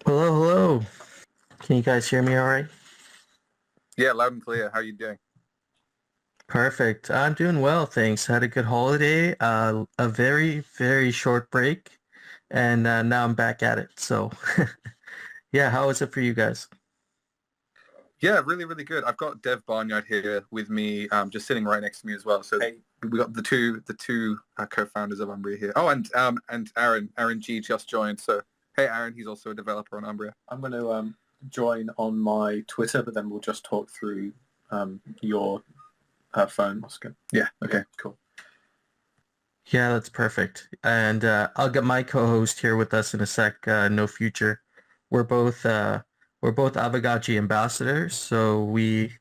Hello, hello. Can you guys hear me all right? Yeah, loud and clear. How you doing? Perfect. I'm doing well, thanks. Had a good holiday, a very, very short break, and now I'm back at it. So, yeah, how is it for you guys? Yeah, really, really good. I've got Dev Barnyard here with me, just sitting right next to me as well. So hey, we got the two co-founders of Umbria here. Oh, and Aaron G just joined. So hey, Aaron, he's also a developer on Umbria. I'm going to join on my Twitter, but then we'll just talk through your phone, Oscar. Yeah. Okay. Yeah, cool. Yeah, that's perfect. And I'll get my co-host here with us in a sec. No future. We're both we're both Aavegotchi ambassadors, so we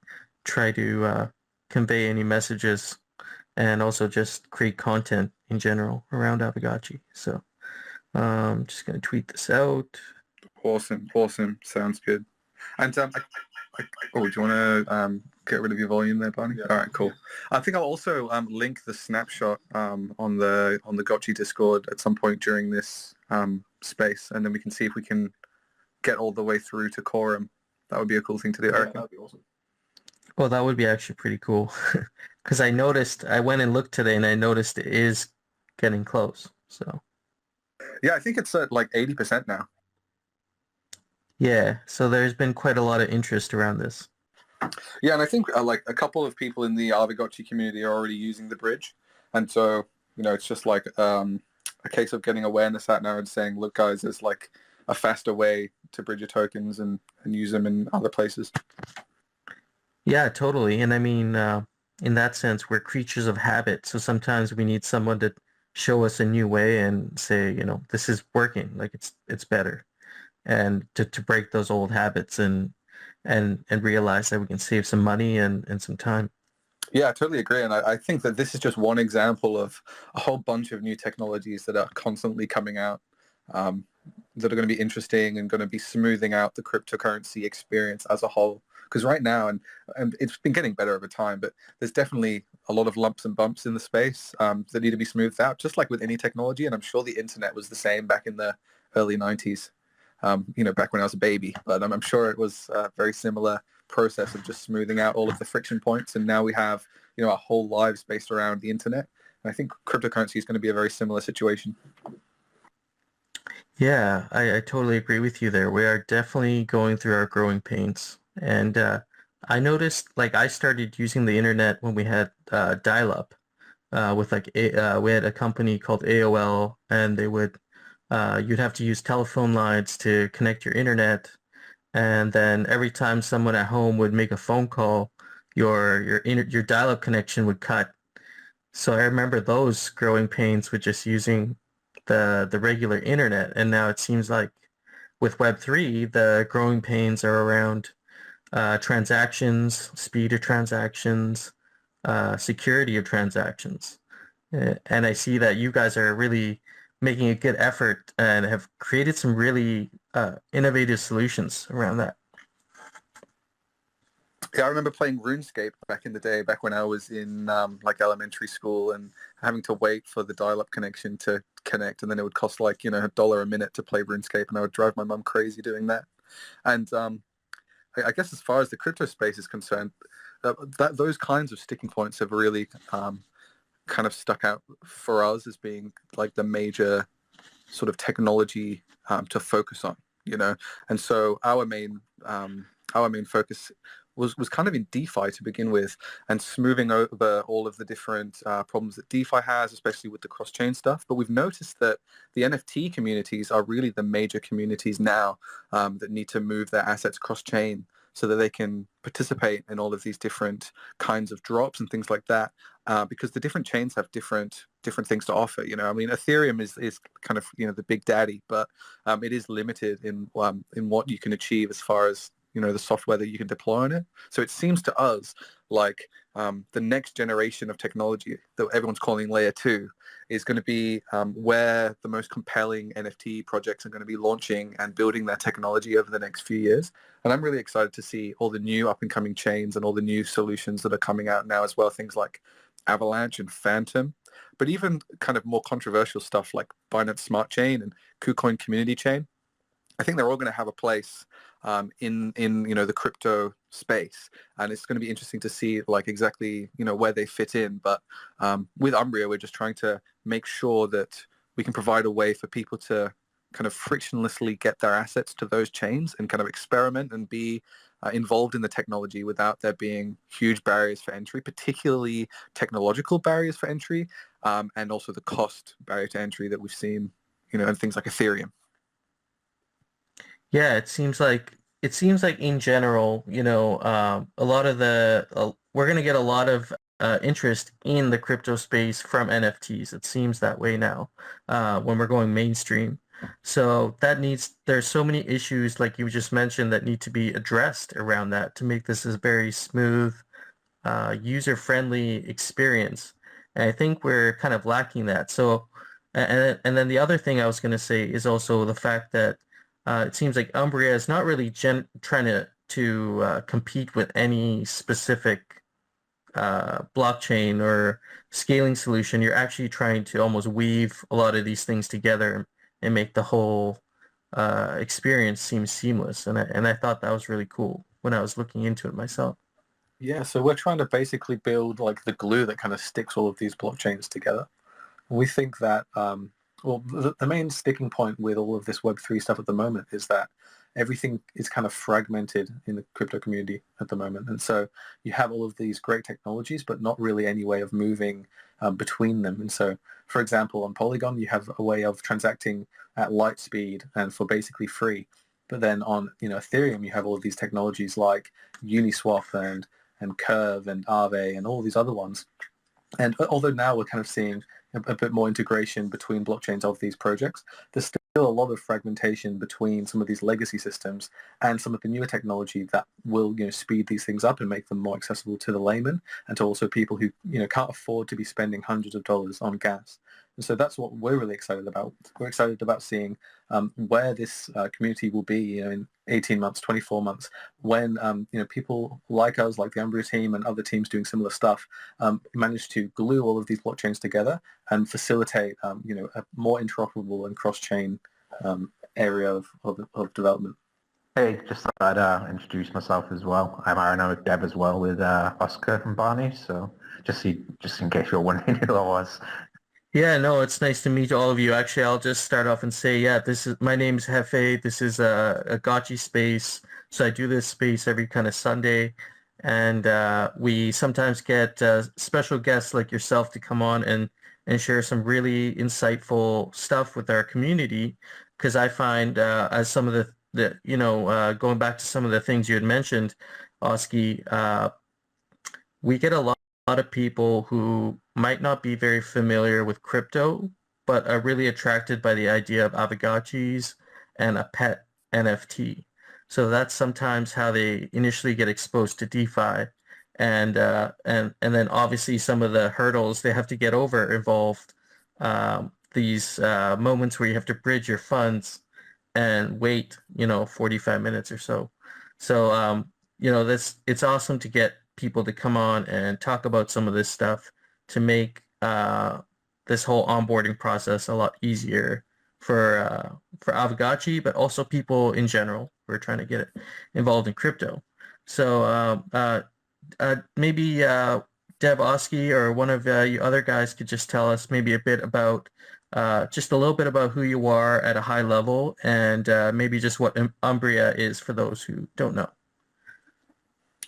try to convey any messages and also just create content in general around Aavegotchi. So, just gonna tweet this out. Awesome. Awesome. Sounds good. And oh, do you want to get rid of your volume there, Barney? Yeah. All right, cool. I think I'll also link the snapshot on the Gotchi Discord at some point during this space, and then we can see if we can get all the way through to quorum. That would be a cool thing to do, I reckon. That'd be awesome. Well, that would be actually pretty cool. Because I went and looked today and I noticed it is getting close. So, Yeah, I think it's at like 80% now. yeah. So there's been quite a lot of interest around this. Yeah, and I think like a couple of people in the Aavegotchi community are already using the bridge. And so, it's just like a case of getting awareness out now and saying, look, guys, there's like a faster way to bridge your tokens and use them in other places. Yeah, totally. And I mean, in that sense, we're creatures of habit. So sometimes we need someone to show us a new way and say, this is working, like it's better. And to break those old habits and realize that we can save some money and some time. Yeah, I totally agree. And I think that this is just one example of a whole bunch of new technologies that are constantly coming out that are going to be interesting and going to be smoothing out the cryptocurrency experience as a whole. Because right now, and it's been getting better over time, but there's definitely a lot of lumps and bumps in the space that need to be smoothed out, just like with any technology. And I'm sure the internet was the same back in the early 90s, back when I was a baby. But I'm sure it was a very similar process of just smoothing out all of the friction points. And now we have, our whole lives based around the internet. And I think cryptocurrency is going to be a very similar situation. Yeah, I totally agree with you there. We are definitely going through our growing pains. And I noticed, like, I started using the internet when we had dial-up with we had a company called AOL, and you'd have to use telephone lines to connect your internet. And then every time someone at home would make a phone call, your dial-up connection would cut. So I remember those growing pains with just using the regular internet, and now it seems like with Web3, the growing pains are around transactions, speed of transactions, security of transactions. And I see that you guys are really making a good effort and have created some really innovative solutions around that. Yeah, I remember playing RuneScape back in the day, back when I was in like elementary school and having to wait for the dial-up connection to connect, and then it would cost like, $1 a minute to play RuneScape, and I would drive my mum crazy doing that. And I guess as far as the crypto space is concerned, those kinds of sticking points have really kind of stuck out for us as being like the major sort of technology to focus on, And so our main focus was kind of in DeFi to begin with, and smoothing over all of the different problems that DeFi has, especially with the cross-chain stuff. But we've noticed that the NFT communities are really the major communities now that need to move their assets cross-chain so that they can participate in all of these different kinds of drops and things like that, because the different chains have different things to offer. I mean, Ethereum is kind of the big daddy, but it is limited in what you can achieve as far as the software that you can deploy on it. So it seems to us like the next generation of technology that everyone's calling layer 2 is going to be where the most compelling NFT projects are going to be launching and building their technology over the next few years. And I'm really excited to see all the new up and coming chains and all the new solutions that are coming out now as well, things like Avalanche and Phantom, but even kind of more controversial stuff like Binance Smart Chain and KuCoin Community Chain. I think they're all going to have a place in the crypto space, and it's going to be interesting to see like exactly where they fit in. But with Umbria, we're just trying to make sure that we can provide a way for people to kind of frictionlessly get their assets to those chains and kind of experiment and be involved in the technology without there being huge barriers for entry, particularly technological barriers for entry, and also the cost barrier to entry that we've seen, in things like Ethereum. Yeah, it seems like in general, a lot of we're gonna get a lot of interest in the crypto space from NFTs. It seems that way now when we're going mainstream. So there's so many issues like you just mentioned that need to be addressed around that to make this a very smooth, user-friendly experience. And I think we're kind of lacking that. So, and then the other thing I was going to say is also the fact that it seems like Umbria is not really trying to compete with any specific blockchain or scaling solution. You're actually trying to almost weave a lot of these things together and make the whole experience seem seamless. And I thought that was really cool when I was looking into it myself. Yeah, so we're trying to basically build like the glue that kind of sticks all of these blockchains together. We think that, the main sticking point with all of this Web3 stuff at the moment is that everything is kind of fragmented in the crypto community at the moment. And so you have all of these great technologies, but not really any way of moving between them. And so, for example, on Polygon, you have a way of transacting at light speed and for basically free. But then on Ethereum, you have all of these technologies like Uniswap and Curve and Aave and all these other ones. And although now we're kind of seeing a bit more integration between blockchains of these projects, there's still a lot of fragmentation between some of these legacy systems and some of the newer technology that will speed these things up and make them more accessible to the layman and to also people who can't afford to be spending hundreds of dollars on gas. And so that's what we're really excited about. We're excited about seeing where this community will be in 18 months, 24 months, when people like us, like the Umbria team and other teams doing similar stuff, manage to glue all of these blockchains together and facilitate a more interoperable and cross-chain area of development. Hey, just thought I'd introduce myself as well. I'm Aaron. I'm with Deb as well with Oscar and Barney. So just in case you're wondering who I was. Yeah, no, it's nice to meet all of you. Actually, I'll just start off and say, yeah, my name's Hefe. This is a Gotchi Space. So I do this space every kind of Sunday, and we sometimes get special guests like yourself to come on and share some really insightful stuff with our community. Because I find as some of going back to some of the things you had mentioned, Oski, we get a lot of people who might not be very familiar with crypto, but are really attracted by the idea of Aavegotchis and a pet NFT. So that's sometimes how they initially get exposed to DeFi. And then obviously some of the hurdles they have to get over involved these moments where you have to bridge your funds and wait, 45 minutes or so. So, it's awesome to get people to come on and talk about some of this stuff to make this whole onboarding process a lot easier for Aavegotchi, but also people in general who are trying to get involved in crypto. So maybe Deb, Oski, or one of you other guys could just tell us maybe a bit about just a little bit about who you are at a high level and maybe just what Umbria is for those who don't know.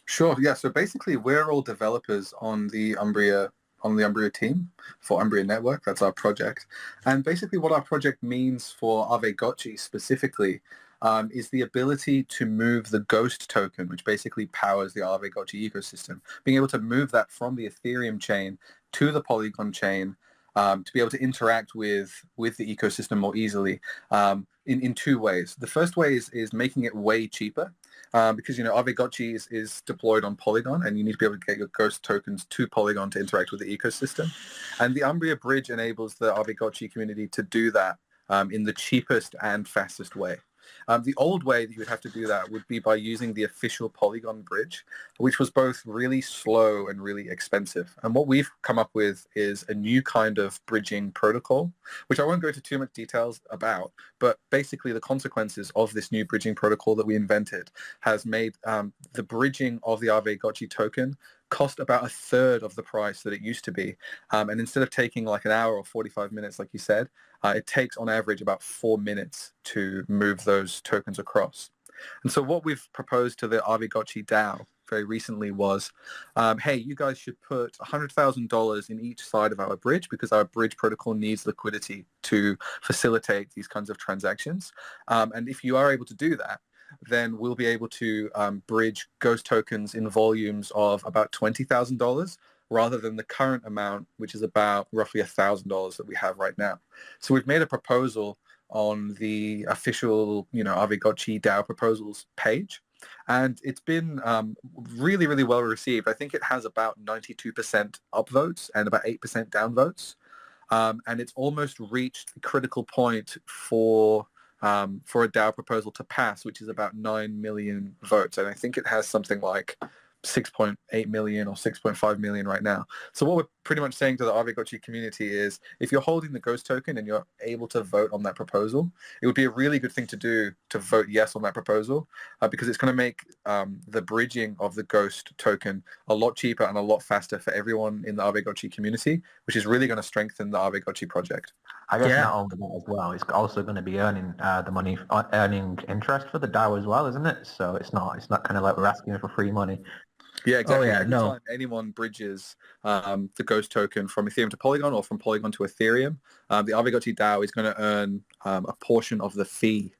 Sure. Yeah. So basically, we're all developers on the Umbria team for Umbria Network. That's our project. And basically, what our project means for Aavegotchi specifically is the ability to move the Ghost token, which basically powers the Aavegotchi ecosystem, being able to move that from the Ethereum chain to the Polygon chain to be able to interact with the ecosystem more easily in two ways. The first way is making it way cheaper. Because Aavegotchi is deployed on Polygon, and you need to be able to get your Ghost tokens to Polygon to interact with the ecosystem. And the Umbria Bridge enables the Aavegotchi community to do that in the cheapest and fastest way. The old way that you would have to do that would be by using the official Polygon bridge, which was both really slow and really expensive. And what we've come up with is a new kind of bridging protocol, which I won't go into too much details about, but basically the consequences of this new bridging protocol that we invented has made the bridging of the Aavegotchi token cost about a third of the price that it used to be. And instead of taking like an hour or 45 minutes, like you said, it takes on average about 4 minutes to move those tokens across. And so what we've proposed to the Aavegotchi DAO very recently was, hey, you guys should put $100,000 in each side of our bridge because our bridge protocol needs liquidity to facilitate these kinds of transactions. And if you are able to do that, then we'll be able to bridge Ghost tokens in volumes of about $20,000 rather than the current amount, which is about roughly $1,000 that we have right now. So we've made a proposal on the official, Aavegotchi DAO proposals page, and it's been really, really well received. I think it has about 92% upvotes and about 8% downvotes, and it's almost reached the critical point for a DAO proposal to pass, which is about 9 million votes. And I think it has something like 6.8 million or 6.5 million right now. So what we're pretty much saying to the Aavegotchi community is if you're holding the Ghost token and you're able to vote on that proposal, it would be a really good thing to do to vote yes on that proposal because it's going to make the bridging of the Ghost token a lot cheaper and a lot faster for everyone in the Aavegotchi community, which is really going to strengthen the Aavegotchi project. I guess not only that as well, it's also going to be earning the money, earning interest for the DAO as well, isn't it? So it's not kind of like we're asking for free money. Yeah, exactly. Oh, yeah, Every time anyone bridges the Ghost token from Ethereum to Polygon or from Polygon to Ethereum, the Aavegotchi DAO is going to earn a portion of the fee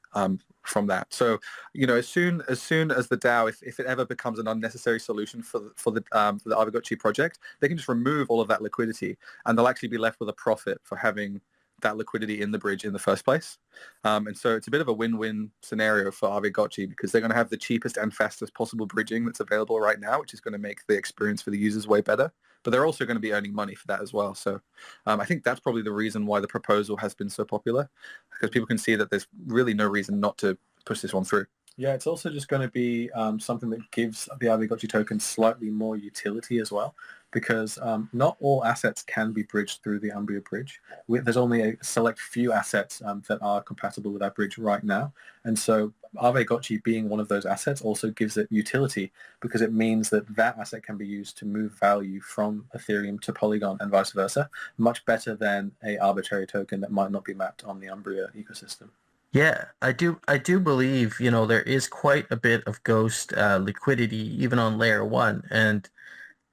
from that. So, as soon as the DAO, if it ever becomes an unnecessary solution for the Aavegotchi project, they can just remove all of that liquidity, and they'll actually be left with a profit for having that liquidity in the bridge in the first place. And so it's a bit of a win-win scenario for Aavegotchi because they're going to have the cheapest and fastest possible bridging that's available right now, which is going to make the experience for the users way better. But they're also going to be earning money for that as well. So I think that's probably the reason why the proposal has been so popular, because people can see that there's really no reason not to push this one through. Yeah, it's also just going to be something that gives the Aavegotchi token slightly more utility as well, because not all assets can be bridged through the Umbria bridge. There's only a select few assets that are compatible with that bridge right now. And so Aavegotchi being one of those assets also gives it utility because it means that that asset can be used to move value from Ethereum to Polygon and vice versa, much better than a arbitrary token that might not be mapped on the Umbria ecosystem. Yeah, I do believe, there is quite a bit of Ghost liquidity even on layer 1. And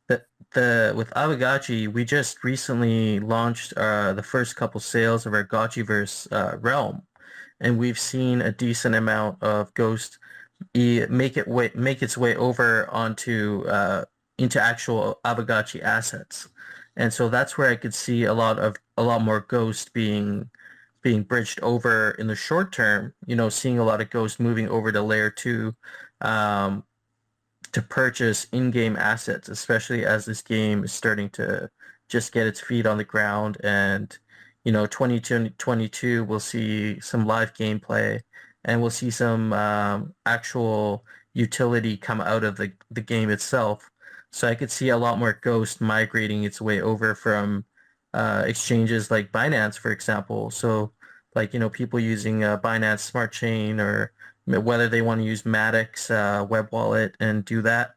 with Aavegotchi, we just recently launched the first couple sales of our Gotchiverse realm, and we've seen a decent amount of Ghost make its way over onto into actual Aavegotchi assets. And so that's where I could see a lot more Ghost being bridged over in the short term, seeing a lot of Ghost moving over to layer 2 to purchase in-game assets, especially as this game is starting to just get its feet on the ground. And, 2022, we'll see some live gameplay and we'll see some actual utility come out of the game itself. So I could see a lot more Ghost migrating its way over from exchanges like Binance, for example. So people using Binance Smart Chain, or whether they want to use Maddox web wallet and do that.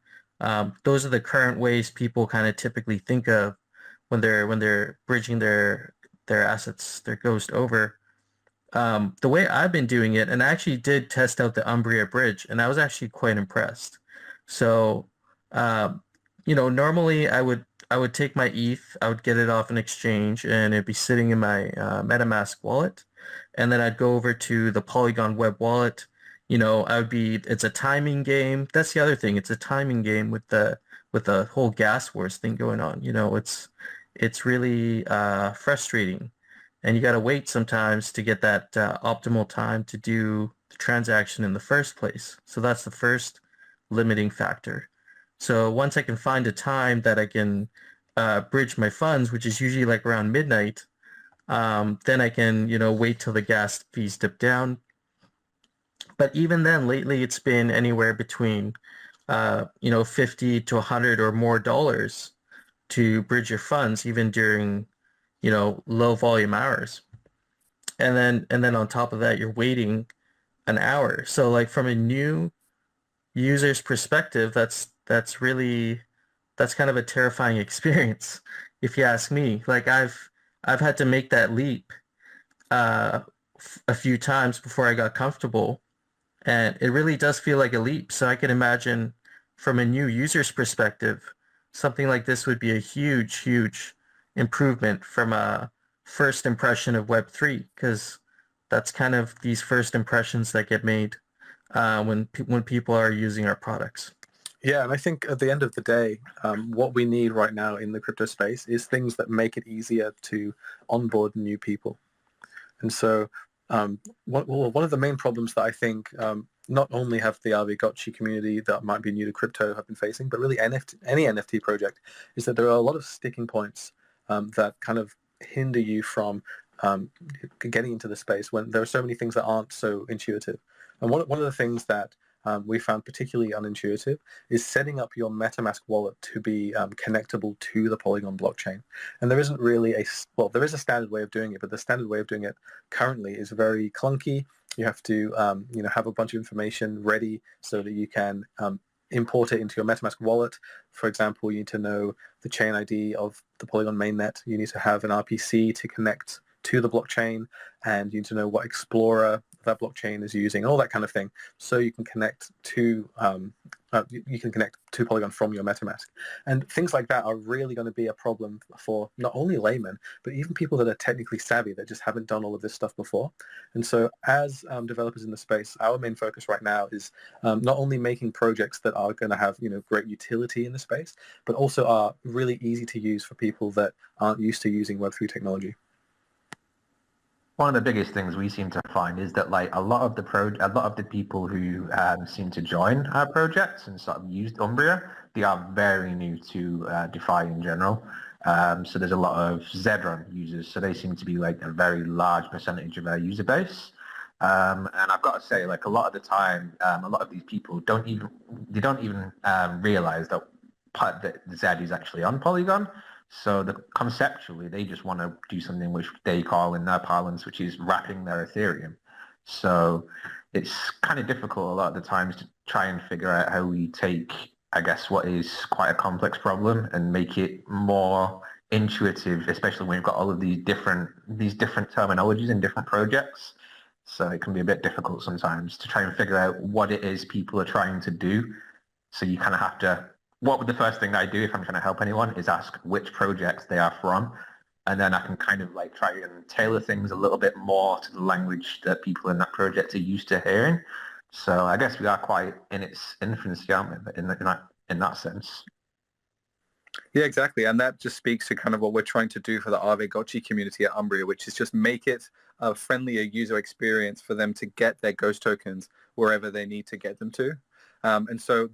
Those are the current ways people kind of typically think of when they're bridging their assets, their Ghost over. The way I've been doing it, and I actually did test out the Umbria bridge, and I was actually quite impressed. So, normally I would take my ETH, I would get it off an exchange, and it'd be sitting in my MetaMask wallet, and then I'd go over to the Polygon web wallet. It's a timing game. That's the other thing. It's a timing game with the whole gas wars thing going on. It's really frustrating, and you got to wait sometimes to get that optimal time to do the transaction in the first place. So that's the first limiting factor. So once I can find a time that I can bridge my funds, which is usually like around midnight, then I can, wait till the gas fees dip down, But even then, lately it's been anywhere between, 50 to 100 or more dollars to bridge your funds, even during, low volume hours. And then on top of that, you're waiting an hour. So like from a new user's perspective, that's kind of a terrifying experience, if you ask me. Like I've had to make that leap uh, a few times before I got comfortable, and it really does feel like a leap. So I can imagine from a new user's perspective, something like this would be a huge, huge improvement from a first impression of Web3, because that's kind of these first impressions that get made when people are using our products. Yeah, and I think at the end of the day, what we need right now in the crypto space is things that make it easier to onboard new people. And so one of the main problems that I think not only have the Aavegotchi community that might be new to crypto have been facing, but really any NFT project, is that there are a lot of sticking points that kind of hinder you from getting into the space when there are so many things that aren't so intuitive. And one of the things that we found particularly unintuitive is setting up your MetaMask wallet to be connectable to the Polygon blockchain. And there isn't really there is a standard way of doing it, but the standard way of doing it currently is very clunky. You have to, have a bunch of information ready so that you can import it into your MetaMask wallet. For example, you need to know the chain ID of the Polygon mainnet. You need to have an RPC to connect to the blockchain, and you need to know what explorer that blockchain is using, and all that kind of thing, so you can connect to Polygon from your MetaMask. And things like that are really going to be a problem for not only laymen, but even people that are technically savvy that just haven't done all of this stuff before. And so as developers in the space, our main focus right now is not only making projects that are going to have great utility in the space, but also are really easy to use for people that aren't used to using Web3 technology. One of the biggest things we seem to find is that like a lot of the people who seem to join our projects and sort of used Umbria, they are very new to DeFi in general. So there's a lot of Zedron users, so they seem to be like a very large percentage of our user base. And I've got to say, like a lot of the time, a lot of these people don't even realize that Zed is actually on Polygon. So conceptually, they just want to do something which they call in their parlance, which is wrapping their Ethereum. So it's kind of difficult a lot of the times to try and figure out how we take, I guess, what is quite a complex problem and make it more intuitive, especially when you've got all of these different terminologies in different projects. So it can be a bit difficult sometimes to try and figure out what it is people are trying to do. So you kind of have to, what would the first thing that I do if I'm trying to help anyone is ask which projects they are from, and then I can kind of like try and tailor things a little bit more to the language that people in that project are used to hearing. So I guess we are quite in its infancy, aren't we, in that sense. Yeah, exactly. And that just speaks to kind of what we're trying to do for the Aavegotchi community at Umbria, which is just make it a friendlier user experience for them to get their ghost tokens wherever they need to get them to. And so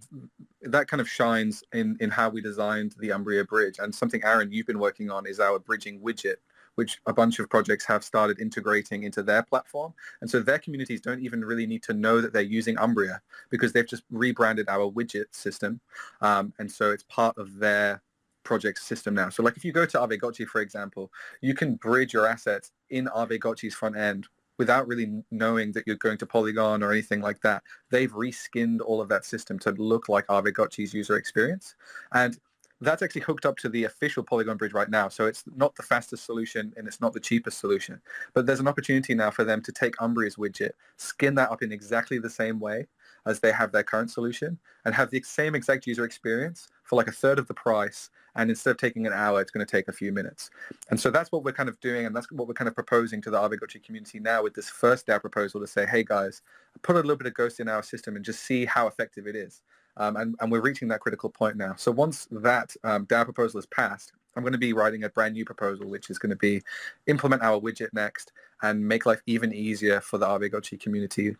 that kind of shines in how we designed the Umbria Bridge. And something, Aaron, you've been working on is our bridging widget, which a bunch of projects have started integrating into their platform. And so their communities don't even really need to know that they're using Umbria because they've just rebranded our widget system. And so it's part of their project system now. So like if you go to Aavegotchi, for example, you can bridge your assets in Aavegotchi's front end without really knowing that you're going to Polygon or anything like that. They've reskinned all of that system to look like Aavegotchi's user experience. And that's actually hooked up to the official Polygon bridge right now. So it's not the fastest solution and it's not the cheapest solution. But there's an opportunity now for them to take Umbria's widget, skin that up in exactly the same way as they have their current solution, and have the same exact user experience for like a third of the price. And instead of taking an hour, it's going to take a few minutes. And so that's what we're kind of doing, and that's what we're kind of proposing to the Aavegotchi community now with this first DAO proposal to say, hey guys, put a little bit of Ghost in our system and just see how effective it is. And we're reaching that critical point now. So once that DAO proposal is passed, I'm going to be writing a brand new proposal, which is going to be implement our widget next and make life even easier for the Aavegotchi community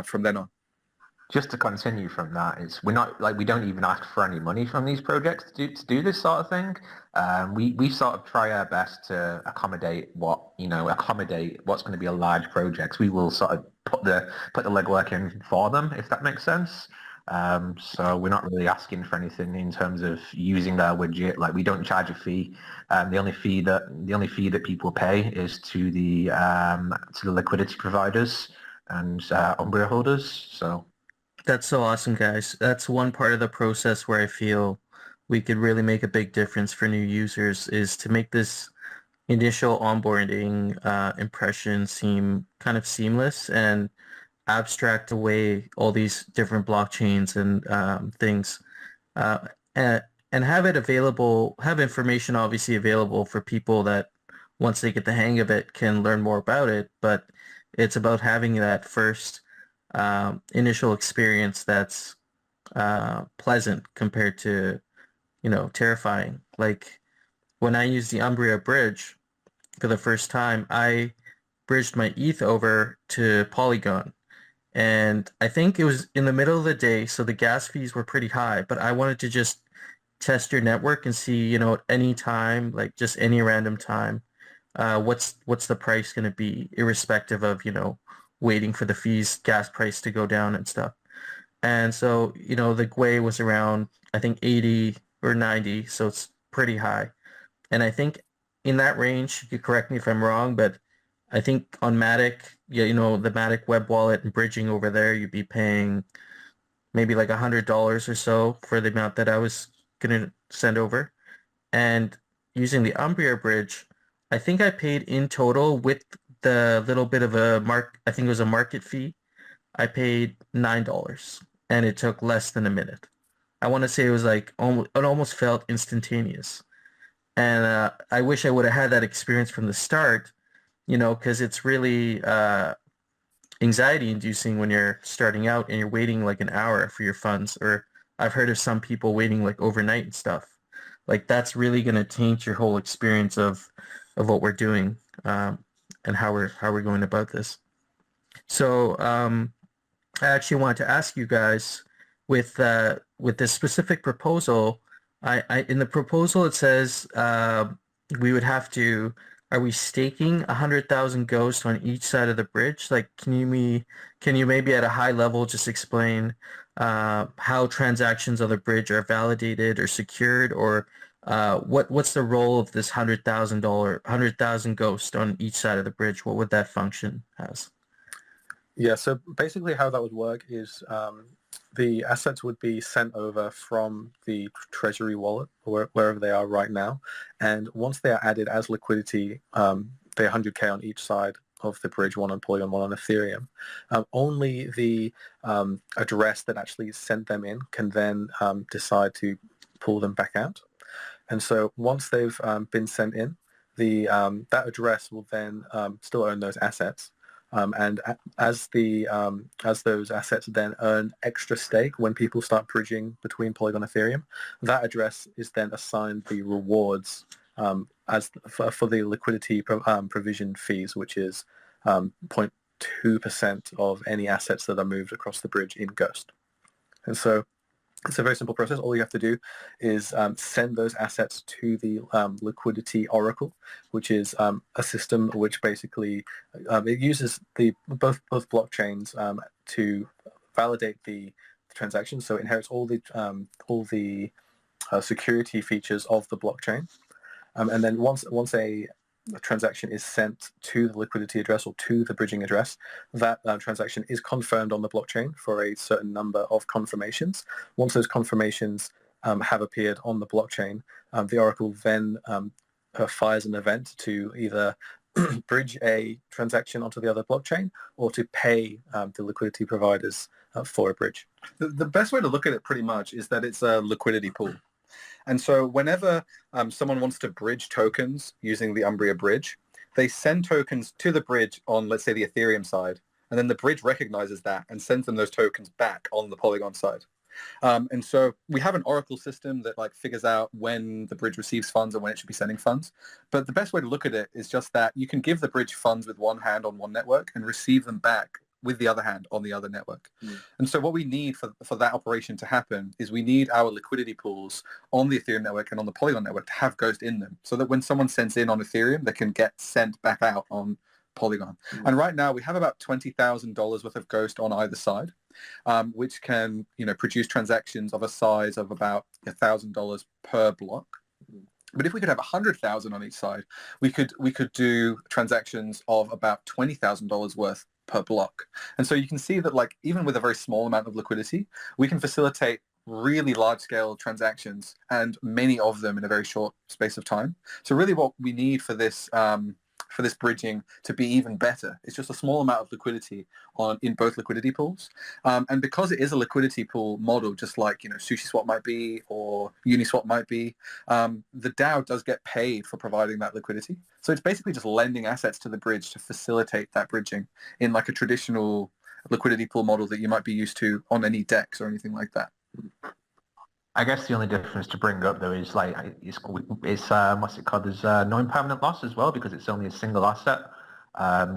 from then on. Just to continue from that, we don't even ask for any money from these projects to do this sort of thing. We sort of try our best to accommodate what's going to be a large project. We will sort of put the legwork in for them, if that makes sense. So we're not really asking for anything in terms of using their widget. Like, we don't charge a fee. The only fee that people pay is to the liquidity providers and Umbria holders. So That's so awesome, guys. That's one part of the process where I feel we could really make a big difference for new users, is to make this initial onboarding impression seem kind of seamless and abstract away all these different blockchains and things, uh, and have it available, have information obviously available for people that once they get the hang of it can learn more about it. But it's about having that first initial experience that's pleasant compared to, terrifying. Like when I used the Umbria Bridge for the first time, I bridged my ETH over to Polygon. And I think it was in the middle of the day, so the gas fees were pretty high, but I wanted to just test your network and see, at any time, like just any random time, what's the price going to be, irrespective of, waiting for the gas price to go down and stuff. And so, the GWei was around, I think 80 or 90, so it's pretty high. And I think in that range, you could correct me if I'm wrong, but I think on Matic, yeah, the Matic web wallet and bridging over there, you'd be paying maybe like $100 or so for the amount that I was gonna send over. And using the Umbria bridge, I think I paid in total with the little bit of I think it was a market fee. I paid $9 and it took less than a minute. I want to say it was like it almost felt instantaneous. And I wish I would have had that experience from the start, because it's really anxiety inducing when you're starting out and you're waiting like an hour for your funds. Or I've heard of some people waiting like overnight and stuff. Like that's really going to taint your whole experience of what we're doing, and how we're going about this. So I actually wanted to ask you guys, with this specific proposal. I in the proposal it says we would have to. Are we staking 100,000 ghosts on each side of the bridge? Like, can you maybe at a high level just explain how transactions on the bridge are validated or secured, or what's the role of this $100,000 ghost on each side of the bridge? What would that function as? Yeah, so basically how that would work is the assets would be sent over from the treasury wallet or wherever they are right now. And once they are added as liquidity, they're 100K on each side of the bridge, one on Polygon, one on Ethereum. Only the address that actually sent them in can then decide to pull them back out. And so once they've been sent in, that address will then still own those assets. And as those assets then earn extra stake when people start bridging between Polygon and Ethereum, that address is then assigned the rewards for the liquidity provision fees, which is 0.2% of any assets that are moved across the bridge in Ghost. And so it's a very simple process. All you have to do is send those assets to the liquidity oracle, which is a system which basically it uses both blockchains to validate the transaction. So it inherits all the security features of the blockchain, and then once a transaction is sent to the liquidity address or to the bridging address, that transaction is confirmed on the blockchain for a certain number of confirmations. Once those confirmations have appeared on the blockchain, the Oracle then fires an event to either bridge a transaction onto the other blockchain or to pay the liquidity providers for a bridge. The best way to look at it pretty much is that it's a liquidity pool. And so whenever someone wants to bridge tokens using the Umbria bridge, they send tokens to the bridge on, let's say, the Ethereum side, and then the bridge recognizes that and sends them those tokens back on the Polygon side. And so we have an Oracle system that figures out when the bridge receives funds and when it should be sending funds. But the best way to look at it is just that you can give the bridge funds with one hand on one network and receive them back with the other hand on the other network. And so what we need for that operation to happen is we need our liquidity pools on the Ethereum network and on the Polygon network to have Ghost in them, so that when someone sends in on Ethereum, they can get sent back out on Polygon. And right now we have about $20,000 worth of Ghost on either side, which can, produce transactions of a size of about $1,000 per block. But if we could have 100,000 on each side, we could do transactions of about $20,000 worth per block. And so you can see that, like, even with a very small amount of liquidity, we can facilitate really large-scale transactions, and many of them in a very short space of time. So really what we need for this bridging to be even better, it's just a small amount of liquidity in both liquidity pools. And because it is a liquidity pool model, just like SushiSwap might be or Uniswap might be, the DAO does get paid for providing that liquidity. So it's basically just lending assets to the bridge to facilitate that bridging in like a traditional liquidity pool model that you might be used to on any DEX or anything like that. I guess the only difference to bring up though is like it's what's it called? There's no impermanent loss as well, because it's only a single asset.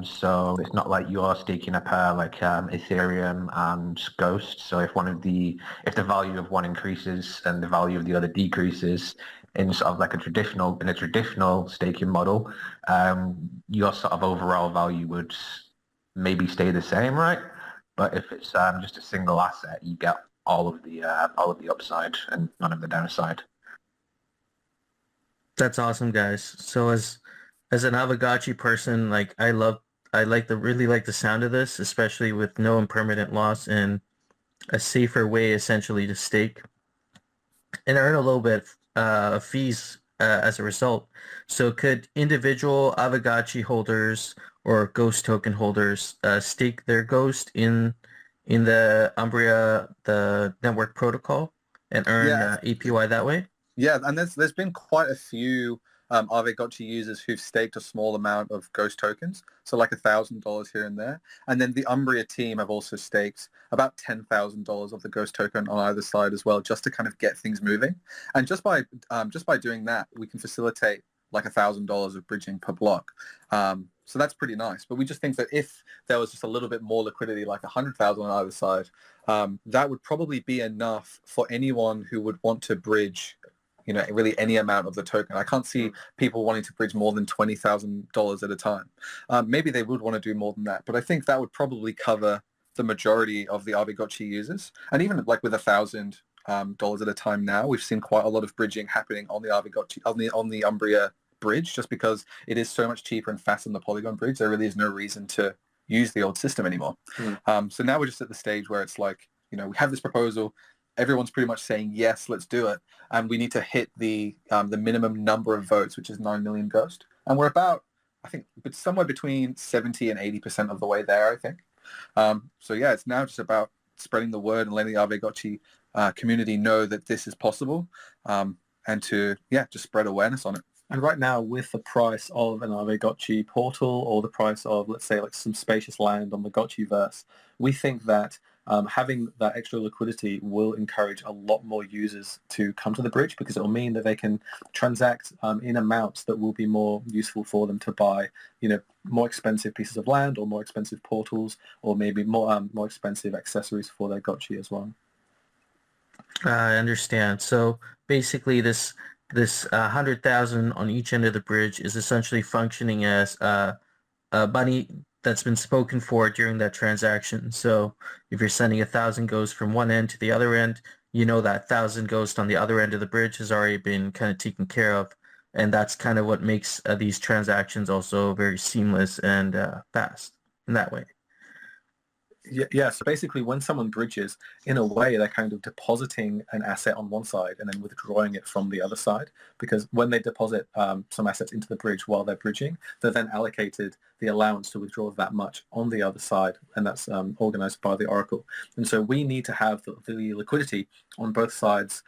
So it's not like you're staking a pair like Ethereum and Ghost. So if the value of one increases and the value of the other decreases in sort of like a traditional staking model, your sort of overall value would maybe stay the same, right? But if it's just a single asset, you get all of the upside and none of the downside. That's awesome, guys. So as an Aavegotchi person, like really like the sound of this, especially with no impermanent loss and a safer way essentially to stake and earn a little bit of fees as a result. So could individual Aavegotchi holders or Ghost token holders stake their Ghost in the Umbria, the network protocol, and earn APY that way? Yeah, and there's been quite a few Aavegotchi users who've staked a small amount of Ghost tokens, so like $1,000 here and there. And then the Umbria team have also staked about $10,000 of the Ghost token on either side as well, just to kind of get things moving. And just by doing that, we can facilitate like $1,000 of bridging per block. So that's pretty nice. But we just think that if there was just a little bit more liquidity, like 100,000 on either side, that would probably be enough for anyone who would want to bridge, really any amount of the token. I can't see people wanting to bridge more than $20,000 at a time. Maybe they would want to do more than that, but I think that would probably cover the majority of the Aavegotchi users. And even like with $1,000 at a time now, we've seen quite a lot of bridging happening on the Aavegotchi, on the Umbria bridge, just because it is so much cheaper and faster than the Polygon bridge. There really is no reason to use the old system anymore. So now we're just at the stage where it's like, we have this proposal, everyone's pretty much saying yes, let's do it, and we need to hit the minimum number of votes, which is 9 million Ghost, and we're about, I think, somewhere between 70 and 80% of the way there, I think. So yeah, it's now just about spreading the word and letting the Aavegotchi community know that this is possible, and to just spread awareness on it. And right now, with the price of an Aavegotchi portal or the price of, let's say, like some spacious land on the Gotchiverse, we think that having that extra liquidity will encourage a lot more users to come to the bridge, because it will mean that they can transact in amounts that will be more useful for them to buy, more expensive pieces of land or more expensive portals, or maybe more expensive accessories for their Gotchi as well. I understand. So basically, this 100,000 on each end of the bridge is essentially functioning as money that's been spoken for during that transaction. So if you're sending 1,000 Ghost from one end to the other end, that 1,000 Ghost on the other end of the bridge has already been kind of taken care of, and that's kind of what makes these transactions also very seamless and fast in that way. Yeah, so basically when someone bridges, in a way they're kind of depositing an asset on one side and then withdrawing it from the other side, because when they deposit some assets into the bridge while they're bridging, they're then allocated the allowance to withdraw that much on the other side, and that's organized by the Oracle. And so we need to have the liquidity on both sides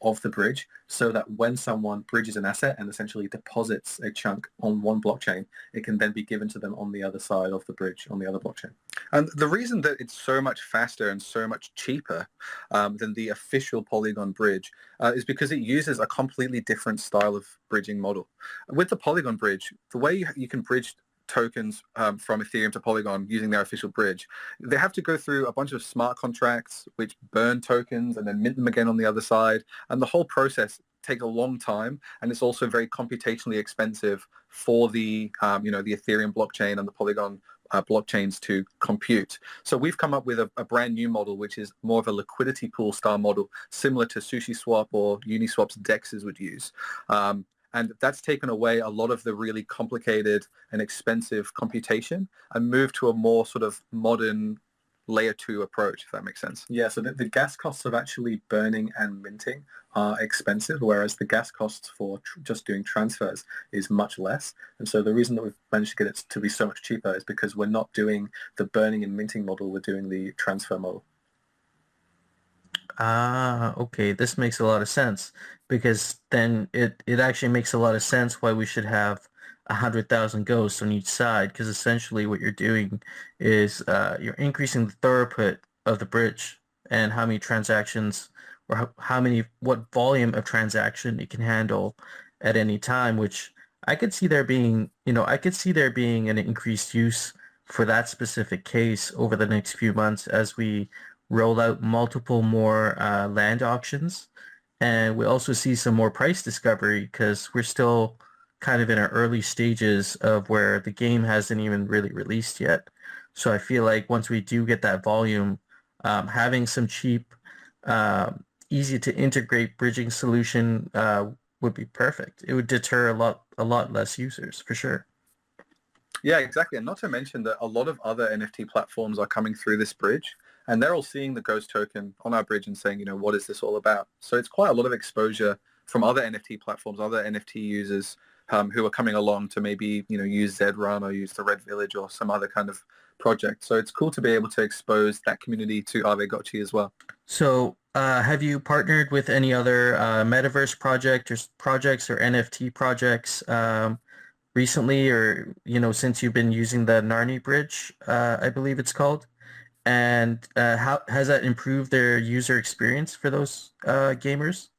of the bridge, so that when someone bridges an asset and essentially deposits a chunk on one blockchain, it can then be given to them on the other side of the bridge, on the other blockchain. And the reason that it's so much faster and so much cheaper than the official Polygon bridge is because it uses a completely different style of bridging model. With the Polygon bridge, the way you can bridge tokens from Ethereum to Polygon using their official bridge, they have to go through a bunch of smart contracts which burn tokens and then mint them again on the other side, and the whole process take a long time, and it's also very computationally expensive for the the Ethereum blockchain and the Polygon blockchains to compute. So we've come up with a brand new model, which is more of a liquidity pool style model, similar to SushiSwap or Uniswap's DEXs would use. And that's taken away a lot of the really complicated and expensive computation and moved to a more sort of modern layer 2 approach, if that makes sense. Yeah, so the gas costs of actually burning and minting are expensive, whereas the gas costs for just doing transfers is much less. And so the reason that we've managed to get it to be so much cheaper is because we're not doing the burning and minting model, we're doing the transfer model. Ah, okay. This makes a lot of sense because then it actually makes a lot of sense why we should have 100,000 ghosts on each side, because essentially what you're doing is you're increasing the throughput of the bridge and how many transactions or what volume of transaction it can handle at any time, which I could see there being, I could see there being an increased use for that specific case over the next few months as we roll out multiple more land auctions. And we also see some more price discovery because we're still kind of in our early stages of where the game hasn't even really released yet. So I feel like once we do get that volume, having some cheap, easy to integrate bridging solution would be perfect. It would deter a lot less users for sure. Yeah, exactly. And not to mention that a lot of other NFT platforms are coming through this bridge, and they're all seeing the Ghost token on our bridge and saying, what is this all about? So it's quite a lot of exposure from other NFT platforms, other NFT users who are coming along to maybe, use Zrun or use the Red Village or some other kind of project. So it's cool to be able to expose that community to Aavegotchi as well. So have you partnered with any other metaverse projects or NFT projects recently, or since you've been using the Narni Bridge, I believe it's called, and how has that improved their user experience for those gamers?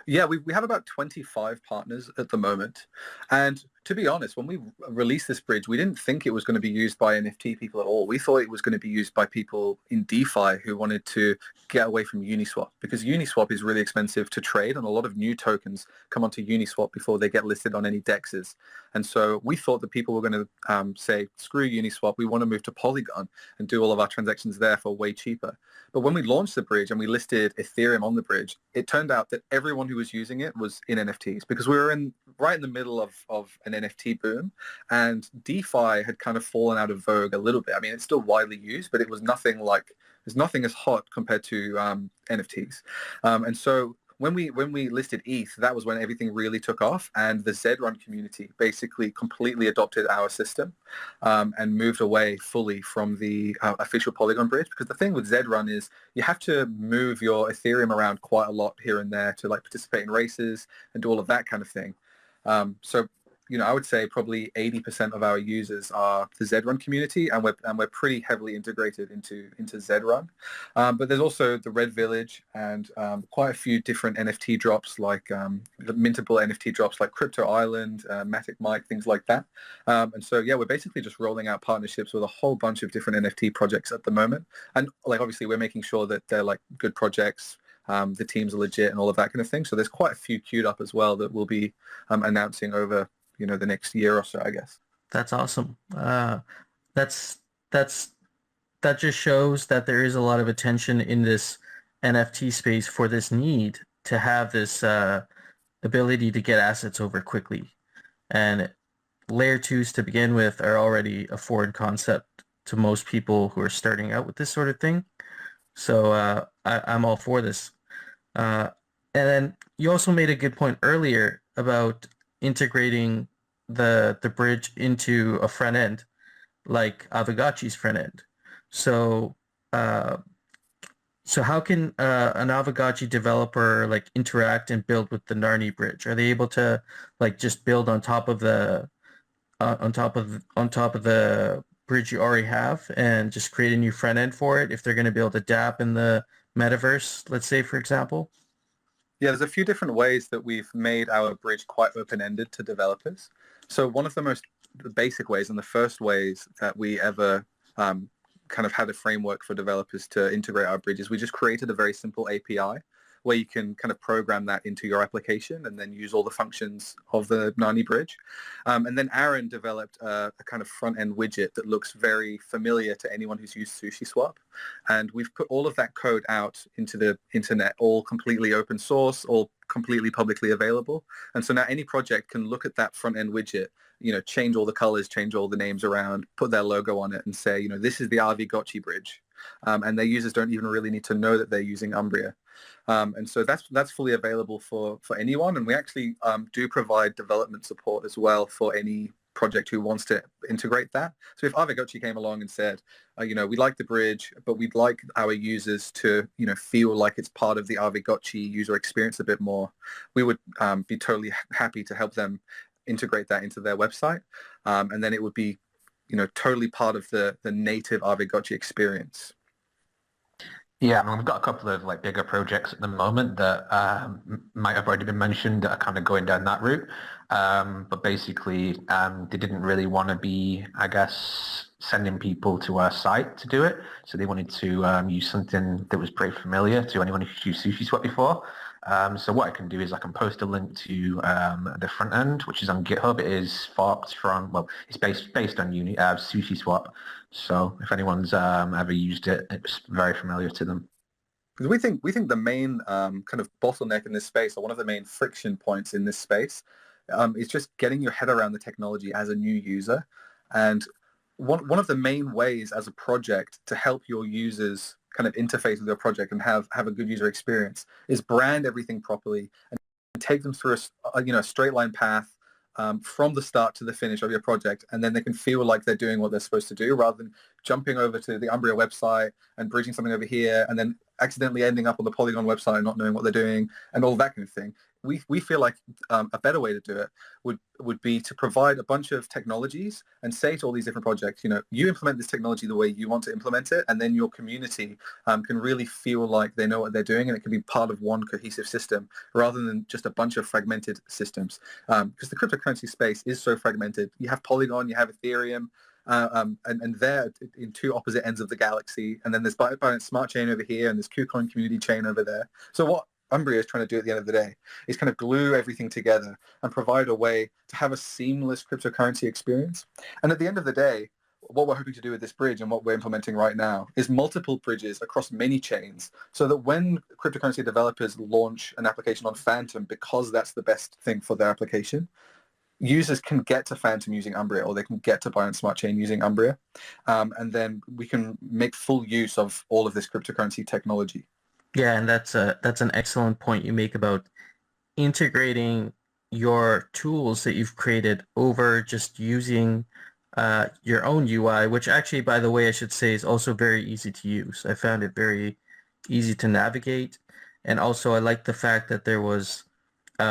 Yeah, we have about 25 partners at the moment. And to be honest, when we released this bridge, we didn't think it was going to be used by NFT people at all. We thought it was going to be used by people in DeFi who wanted to get away from Uniswap, because Uniswap is really expensive to trade, and a lot of new tokens come onto Uniswap before they get listed on any DEXs. And so we thought that people were going to say, screw Uniswap, we want to move to Polygon and do all of our transactions there for way cheaper. But when we launched the bridge and we listed Ethereum on the bridge, it turned out that everyone who was using it was in NFTs, because we were right in the middle of an NFT boom, and DeFi had kind of fallen out of vogue a little bit. I mean, it's still widely used, but it was nothing as hot compared to NFTs. And so when we listed ETH, that was when everything really took off, and the Zrun community basically completely adopted our system and moved away fully from the official Polygon bridge. Because the thing with Zrun is you have to move your Ethereum around quite a lot here and there to participate in races and do all of that kind of thing. So I would say probably 80% of our users are the Zrun community, and we're pretty heavily integrated into Zrun. But there's also the Red Village and quite a few different NFT drops, like the mintable NFT drops like Crypto Island, Matic Mike, things like that. And so we're basically just rolling out partnerships with a whole bunch of different NFT projects at the moment. And obviously we're making sure that they're good projects. The teams are legit and all of that kind of thing. So there's quite a few queued up as well that we'll be announcing over the next year or so, I guess. That's awesome. That just shows that there is a lot of attention in this NFT space for this need to have this ability to get assets over quickly. And layer 2s to begin with are already a foreign concept to most people who are starting out with this sort of thing. So I'm all for this. And then you also made a good point earlier about integrating the bridge into a front end, like Aavegotchi's front end. So how can an Aavegotchi developer interact and build with the Narni bridge? Are they able to just build on top of the bridge you already have and just create a new front end for it if they're going to build a dApp in the metaverse, let's say, for example? Yeah, there's a few different ways that we've made our bridge quite open-ended to developers. So one of the basic ways and the first ways that we ever kind of had a framework for developers to integrate our bridge is we just created a very simple API where you can kind of program that into your application and then use all the functions of the Narni Bridge. And then Aaron developed a kind of front-end widget that looks very familiar to anyone who's used SushiSwap. And we've put all of that code out into the internet, all completely open source, all completely publicly available. And so now any project can look at that front-end widget, change all the colors, change all the names around, put their logo on it and say, this is the Aavegotchi Bridge. And their users don't even really need to know that they're using Umbria. And so that's fully available for anyone. And we actually do provide development support as well for any project who wants to integrate that. So if Aavegotchi came along and said, we like the bridge, but we'd like our users to, feel like it's part of the Aavegotchi user experience a bit more, we would be totally happy to help them integrate that into their website. And then it would be, totally part of the native Aavegotchi experience. Yeah, I mean, we've got a couple of bigger projects at the moment that might have already been mentioned that are kind of going down that route. But basically, they didn't really want to be, I guess, sending people to our site to do it. So they wanted to use something that was pretty familiar to anyone who's used SushiSwap before. So what I can do is I can post a link to the front end, which is on GitHub. It is forked from, it's based on SushiSwap. So if anyone's ever used it, it's very familiar to them. Because we think the main kind of bottleneck in this space, or one of the main friction points in this space, is just getting your head around the technology as a new user. And one of the main ways as a project to help your users kind of interface with your project and have a good user experience is brand everything properly and take them through a straight line path from the start to the finish of your project, and then they can feel like they're doing what they're supposed to do rather than jumping over to the Umbria website and bridging something over here and then accidentally ending up on the Polygon website and not knowing what they're doing and all that kind of thing. We feel like a better way to do it would be to provide a bunch of technologies and say to all these different projects, you implement this technology the way you want to implement it, and then your community can really feel like they know what they're doing and it can be part of one cohesive system rather than just a bunch of fragmented systems. Because the cryptocurrency space is so fragmented. You have Polygon, you have Ethereum, and they're in two opposite ends of the galaxy. And then there's Binance Smart Chain over here and there's KuCoin Community Chain over there. So what Umbria is trying to do at the end of the day is kind of glue everything together and provide a way to have a seamless cryptocurrency experience. And at the end of the day, what we're hoping to do with this bridge and what we're implementing right now is multiple bridges across many chains so that when cryptocurrency developers launch an application on Phantom, because that's the best thing for their application, users can get to Phantom using Umbria, or they can get to Binance Smart Chain using Umbria. And then we can make full use of all of this cryptocurrency technology. Yeah, and that's an excellent point you make about integrating your tools that you've created over just using your own UI, which actually, by the way, I should say is also very easy to use. I found it very easy to navigate, and also I like the fact that there was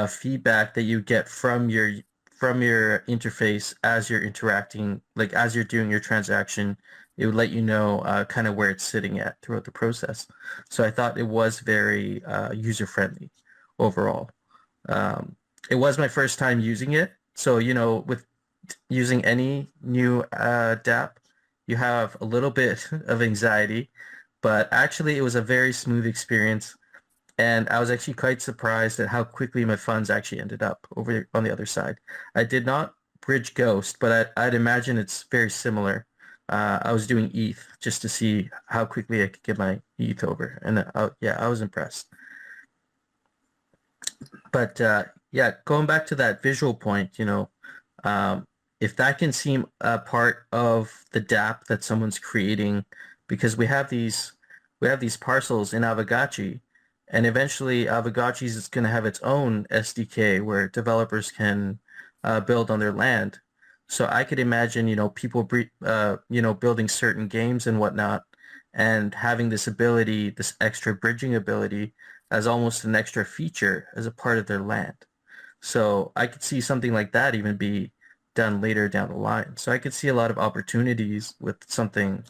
feedback that you get from your interface as you're interacting, like as you're doing your transaction. It would let you know kind of where it's sitting at throughout the process. So I thought it was very user-friendly overall. It was my first time using it. So, with using any new dApp, you have a little bit of anxiety, but actually it was a very smooth experience. And I was actually quite surprised at how quickly my funds actually ended up over on the other side. I did not bridge Ghost, but I'd imagine it's very similar. I was doing ETH just to see how quickly I could get my ETH over. And I was impressed. But going back to that visual point, if that can seem a part of the dApp that someone's creating, because we have these parcels in Aavegotchi, and eventually Aavegotchi is going to have its own SDK where developers can build on their land. So I could imagine, people, building certain games and whatnot, and having this ability, this extra bridging ability, as almost an extra feature as a part of their land. So I could see something like that even be done later down the line. So I could see a lot of opportunities with something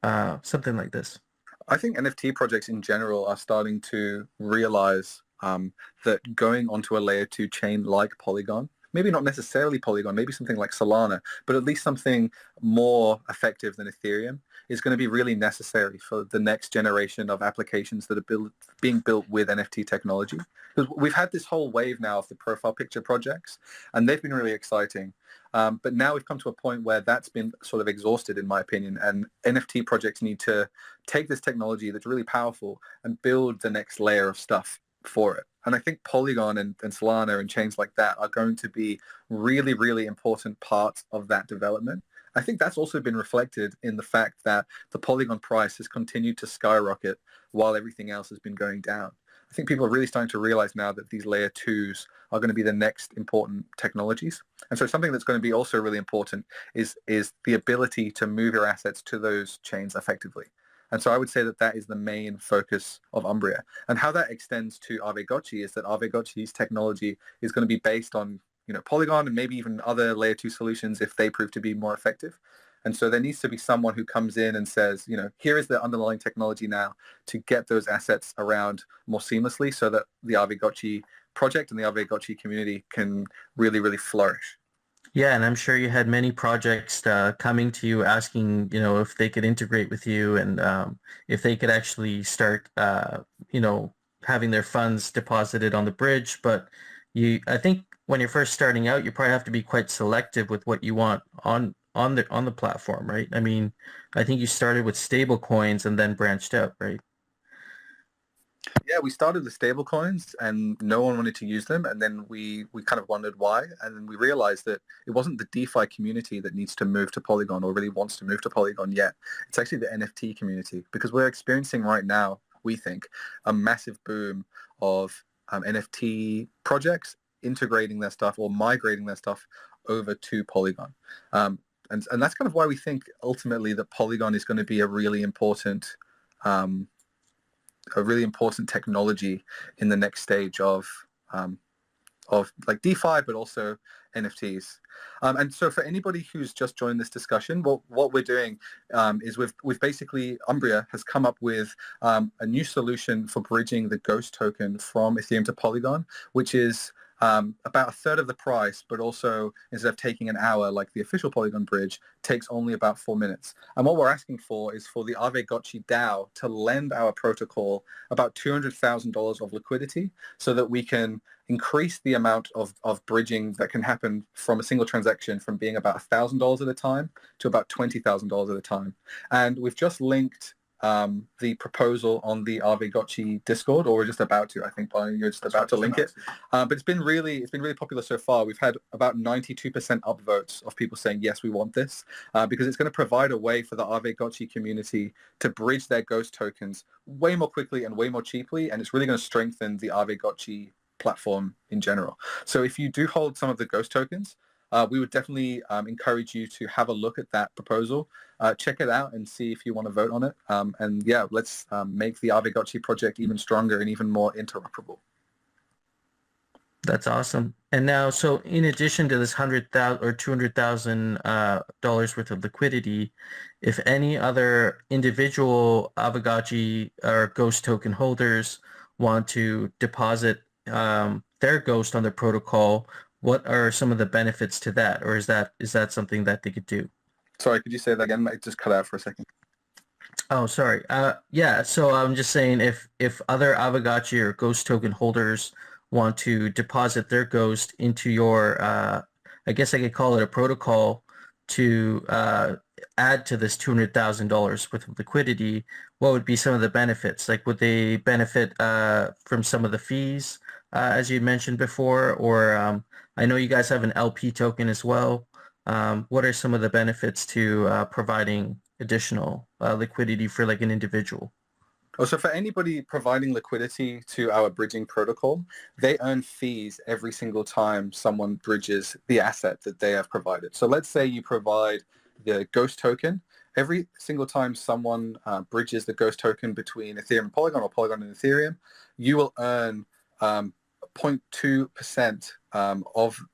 like this. I think NFT projects in general are starting to realize that going onto a layer 2 chain like Polygon, maybe not necessarily Polygon, maybe something like Solana, but at least something more effective than Ethereum, is going to be really necessary for the next generation of applications that are being built with NFT technology. Because we've had this whole wave now of the profile picture projects, and they've been really exciting. But now we've come to a point where that's been sort of exhausted, in my opinion, and NFT projects need to take this technology that's really powerful and build the next layer of stuff for it. And I think Polygon and Solana and chains like that are going to be really, really important parts of that development. I think that's also been reflected in the fact that the Polygon price has continued to skyrocket while everything else has been going down. I think people are really starting to realize now that these layer twos are going to be the next important technologies. And so something that's going to be also really important is the ability to move your assets to those chains effectively. And so I would say that that is the main focus of Umbria. And how that extends to Aavegotchi is that Aavegotchi's technology is going to be based on, Polygon and maybe even other layer 2 solutions if they prove to be more effective. And so there needs to be someone who comes in and says, here is the underlying technology now to get those assets around more seamlessly so that the Aavegotchi project and the Aavegotchi community can really, really flourish. Yeah, and I'm sure you had many projects coming to you asking, if they could integrate with you and if they could actually start, having their funds deposited on the bridge. But I think when you're first starting out, you probably have to be quite selective with what you want on the platform, right? I mean, I think you started with stable coins and then branched out, right? Yeah, we started with stable coins and no one wanted to use them. And then we kind of wondered why. And then we realized that it wasn't the DeFi community that needs to move to Polygon or really wants to move to Polygon yet. It's actually the NFT community, because we're experiencing right now, we think, a massive boom of NFT projects integrating their stuff or migrating their stuff over to Polygon. And that's kind of why we think ultimately that Polygon is going to be a really important technology in the next stage of like DeFi, but also NFTs. And so for anybody who's just joined this discussion, what we're doing is we've basically, Umbria has come up with a new solution for bridging the Ghost token from Ethereum to Polygon, which is about a third of the price, but also instead of taking an hour like the official Polygon bridge, takes only about 4 minutes. And what we're asking for is for the Aavegotchi DAO to lend our protocol about $200,000 of liquidity so that we can increase the amount of bridging that can happen from a single transaction from being about $1,000 at a time to about $20,000 at a time. And we've just linked the proposal on the Aavegotchi Discord, or we're just about to. I think you're just about to link it. But it's been really popular so far. We've had about 92% upvotes of people saying yes, we want this, because it's going to provide a way for the Aavegotchi community to bridge their Ghost tokens way more quickly and way more cheaply, and it's really going to strengthen the Aavegotchi platform in general. So if you do hold some of the Ghost tokens, we would definitely encourage you to have a look at that proposal, check it out and see if you want to vote on it. And yeah, let's make the Aavegotchi project even stronger and even more interoperable. That's awesome. And now, so in addition to this $100,000 or $200,000 worth of liquidity, if any other individual Aavegotchi or Ghost token holders want to deposit their Ghost on the protocol, what are some of the benefits to that, or is that something that they could do? Sorry, could you say that again? I just cut out for a second. Oh, sorry. Yeah. So I'm just saying, if other Aavegotchi or Ghost token holders want to deposit their Ghost into your, I guess I could call it a protocol to add to this $200,000 worth of liquidity, what would be some of the benefits? Like, would they benefit from some of the fees, as you mentioned before, or I know you guys have an LP token as well. What are some of the benefits to providing additional liquidity for like an individual? Oh, so for anybody providing liquidity to our bridging protocol, they earn fees every single time someone bridges the asset that they have provided. So let's say you provide the Ghost token. Every single time someone bridges the Ghost token between Ethereum and Polygon, or Polygon and Ethereum, you will earn 0.2%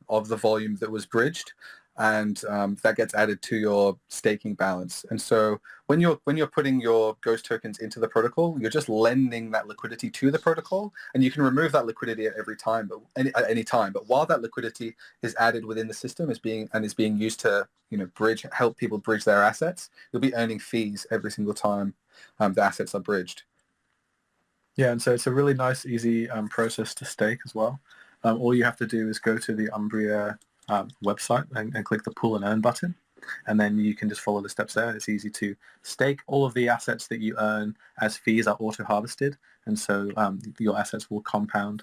of the volume that was bridged. and that gets added to your staking balance. And so when you're putting your Ghost tokens into the protocol, you're just lending that liquidity to the protocol, and you can remove that liquidity at any time. But while that liquidity is added within the system, is being used to help people bridge their assets, you'll be earning fees every single time the assets are bridged. Yeah, and so it's a really nice, easy process to stake as well. All you have to do is go to the Umbria website and click the pool and earn button, and then you can just follow the steps there. It's easy to stake. All of the assets that you earn as fees are auto-harvested, and so your assets will compound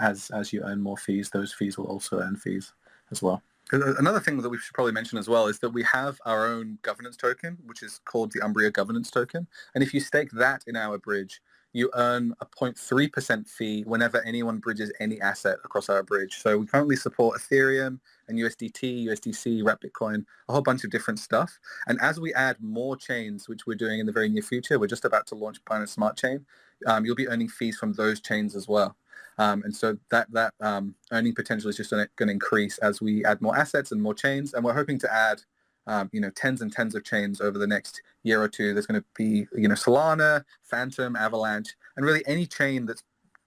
as you earn more fees. Those fees will also earn fees as well. Another thing that we should probably mention as well is that we have our own governance token, which is called the Umbria Governance Token. And if you stake that in our bridge, you earn a 0.3% fee whenever anyone bridges any asset across our bridge. So we currently support Ethereum and USDT, USDC, Wrap Bitcoin, a whole bunch of different stuff. And as we add more chains, which we're doing in the very near future, we're just about to launch Binance Smart Chain, you'll be earning fees from those chains as well. And so that earning potential is just going to increase as we add more assets and more chains. And we're hoping to add tens and tens of chains over the next year or two. There's going to be, Solana, Phantom, Avalanche, and really any chain that's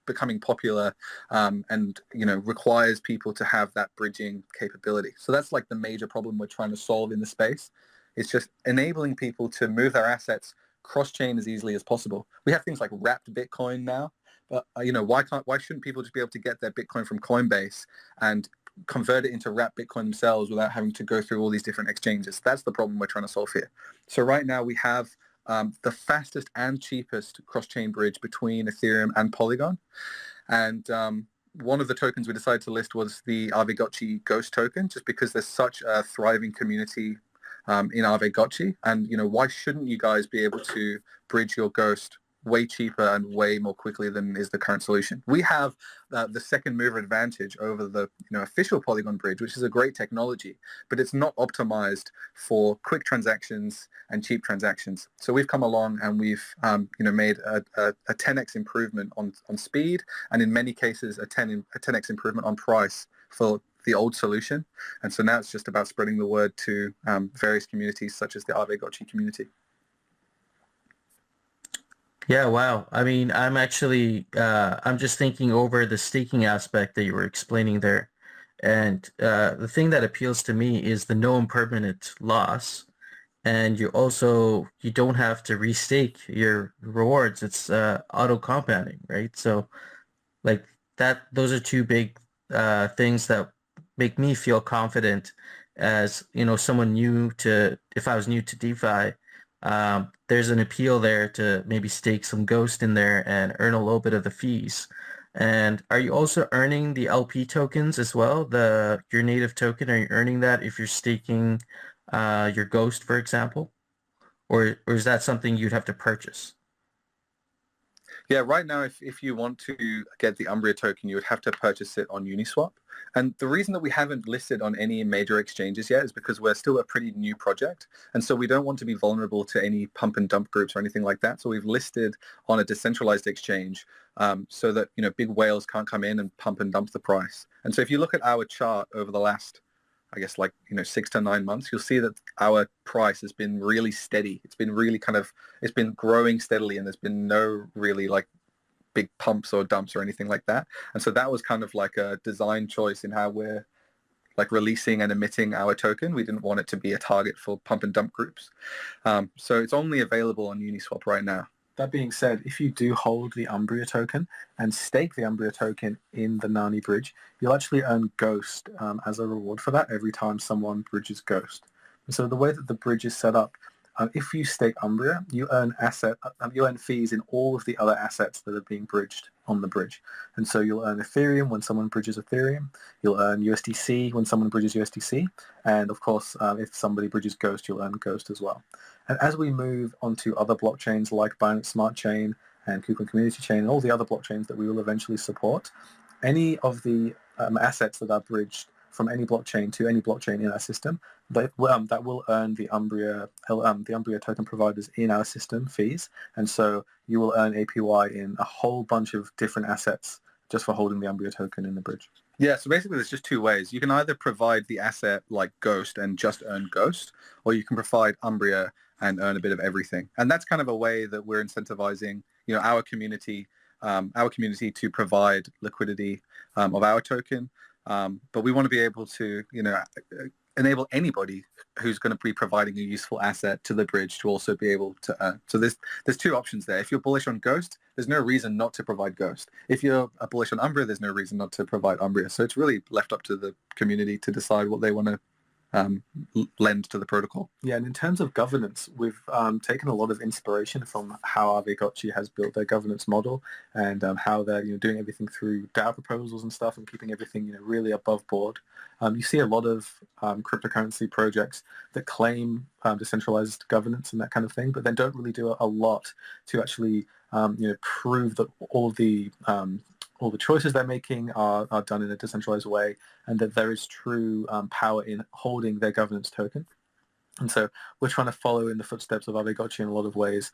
becoming popular and, requires people to have that bridging capability. So that's like the major problem we're trying to solve in the space. It's just enabling people to move their assets cross-chain as easily as possible. We have things like wrapped Bitcoin now, but, why shouldn't people just be able to get their Bitcoin from Coinbase and convert it into wrapped Bitcoin themselves without having to go through all these different exchanges? That's the problem we're trying to solve here. So right now we have the fastest and cheapest cross-chain bridge between Ethereum and Polygon. And one of the tokens we decided to list was the Aavegotchi Ghost token, just because there's such a thriving community in Aavegotchi. And, why shouldn't you guys be able to bridge your Ghost way cheaper and way more quickly than is the current solution? We have the second mover advantage over the official Polygon bridge, which is a great technology, but it's not optimized for quick transactions and cheap transactions. So we've come along and we've made a 10x improvement on speed, and in many cases a 10x improvement on price for the old solution. And so now it's just about spreading the word to various communities such as the Aavegotchi community. Yeah, wow. I mean, I'm actually, I'm just thinking over the staking aspect that you were explaining there. And the thing that appeals to me is the no impermanent loss. And you don't have to restake your rewards. It's auto compounding, right? So like those are two big things that make me feel confident as, someone if I was new to DeFi. There's an appeal there to maybe stake some Ghost in there and earn a little bit of the fees. And are you also earning the LP tokens as well? Your native token, are you earning that if you're staking your Ghost, for example? Or is that something you'd have to purchase? Yeah, right now, if you want to get the Umbria token, you would have to purchase it on Uniswap. And the reason that we haven't listed on any major exchanges yet is because we're still a pretty new project. And so we don't want to be vulnerable to any pump and dump groups or anything like that. So we've listed on a decentralized exchange so that, big whales can't come in and pump and dump the price. And so if you look at our chart over the last, 6 to 9 months, you'll see that our price has been really steady. It's been really it's been growing steadily, and there's been no really big pumps or dumps or anything like that. And so that was kind of like a design choice in how we're releasing and emitting our token. We didn't want it to be a target for pump and dump groups. So it's only available on Uniswap right now. That being said, if you do hold the Umbria token and stake the Umbria token in the Narni Bridge, you'll actually earn Ghost as a reward for that every time someone bridges Ghost. And so the way that the bridge is set up, if you stake Umbria, you earn fees in all of the other assets that are being bridged on the bridge. And so you'll earn Ethereum when someone bridges Ethereum, you'll earn USDC when someone bridges USDC, and of course, if somebody bridges Ghost, you'll earn Ghost as well. And as we move onto other blockchains like Binance Smart Chain and Coupon Community Chain and all the other blockchains that we will eventually support, any of the assets that are bridged from any blockchain to any blockchain in our system, that will earn the Umbria token providers in our system fees. And so you will earn APY in a whole bunch of different assets just for holding the Umbria token in the bridge. Yeah, so basically there's just two ways. You can either provide the asset like Ghost and just earn Ghost, or you can provide Umbria and earn a bit of everything. And that's kind of a way that we're incentivizing, our community to provide liquidity of our token. But we want to be able to, enable anybody who's going to be providing a useful asset to the bridge to also be able to earn. So there's two options there. If you're bullish on Ghost, there's no reason not to provide Ghost. If you're bullish on Umbria, there's no reason not to provide Umbria. So it's really left up to the community to decide what they want to lend to the protocol. Yeah, and in terms of governance, we've taken a lot of inspiration from how Aavegotchi has built their governance model and how they're doing everything through DAO proposals and stuff and keeping everything really above board. You see a lot of cryptocurrency projects that claim decentralized governance and that kind of thing, but then don't really do a lot to actually prove that all the choices they're making are done in a decentralized way, and that there is true power in holding their governance token. And so we're trying to follow in the footsteps of Aavegotchi in a lot of ways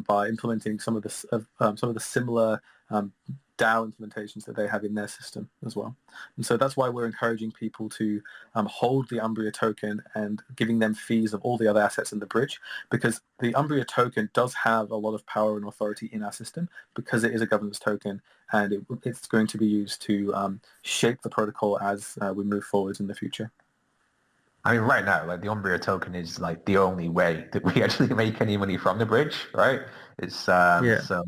by implementing some of the similar DAO implementations that they have in their system as well. And so that's why we're encouraging people to hold the Umbria token and giving them fees of all the other assets in the bridge, because the Umbria token does have a lot of power and authority in our system because it is a governance token, and it's going to be used to shape the protocol as we move forwards in the future. I mean, right now, like the Umbria token is like the only way that we actually make any money from the bridge, right? It's so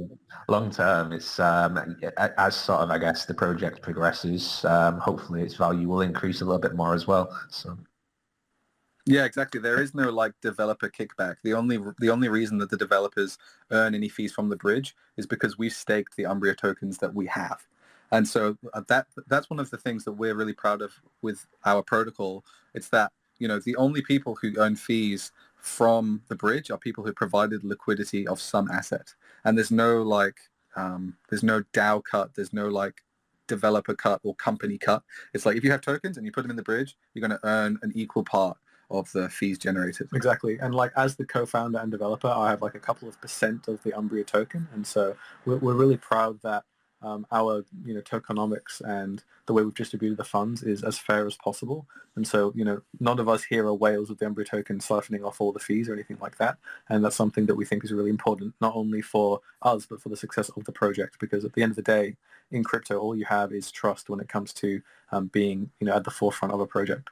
long term. It's as sort of, I guess, the project progresses, hopefully its value will increase a little bit more as well. So. Yeah, exactly. There is no like developer kickback. The only reason that the developers earn any fees from the bridge is because we've staked the Umbria tokens that we have. And so that's one of the things that we're really proud of with our protocol. It's that, the only people who earn fees from the bridge are people who provided liquidity of some asset. And there's no there's no DAO cut, there's no like developer cut or company cut. It's like if you have tokens and you put them in the bridge, you're going to earn an equal part of the fees generated. Exactly. And like as the co-founder and developer, I have like a couple of % of the Umbria token. And so we're really proud that our tokenomics and the way we've distributed the funds is as fair as possible. And so none of us here are whales with the Umbria token siphoning off all the fees or anything like that. And that's something that we think is really important, not only for us but for the success of the project, because at the end of the day in crypto all you have is trust when it comes to being at the forefront of a project.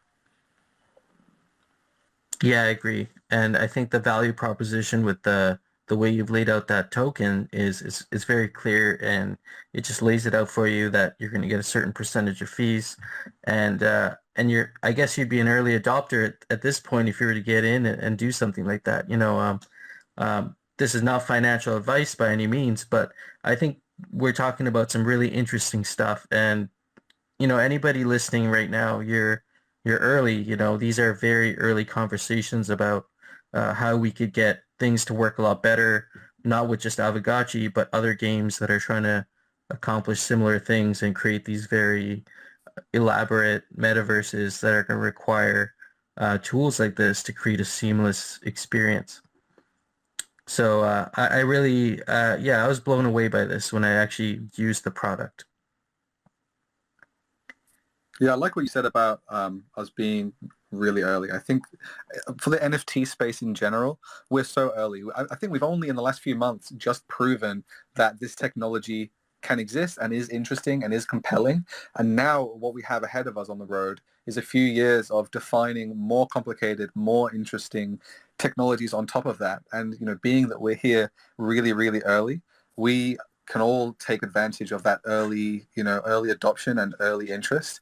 Yeah, I agree. And I think the value proposition with the way you've laid out that token is very clear, and it just lays it out for you that you're going to get a certain percentage of fees, and I guess you'd be an early adopter at this point if you were to get in and do something like that. This is not financial advice by any means, but I think we're talking about some really interesting stuff, and anybody listening right now, you're early. These are very early conversations about how we could get things to work a lot better, not with just Aavegotchi, but other games that are trying to accomplish similar things and create these very elaborate metaverses that are going to require tools like this to create a seamless experience. So I really, I was blown away by this when I actually used the product. Yeah, I like what you said about us being really early. I think for the NFT space in general, we're so early. I think we've only in the last few months just proven that this technology can exist and is interesting and is compelling. And now what we have ahead of us on the road is a few years of defining more complicated, more interesting technologies on top of that. And, being that we're here really, really early, we can all take advantage of that early adoption and early interest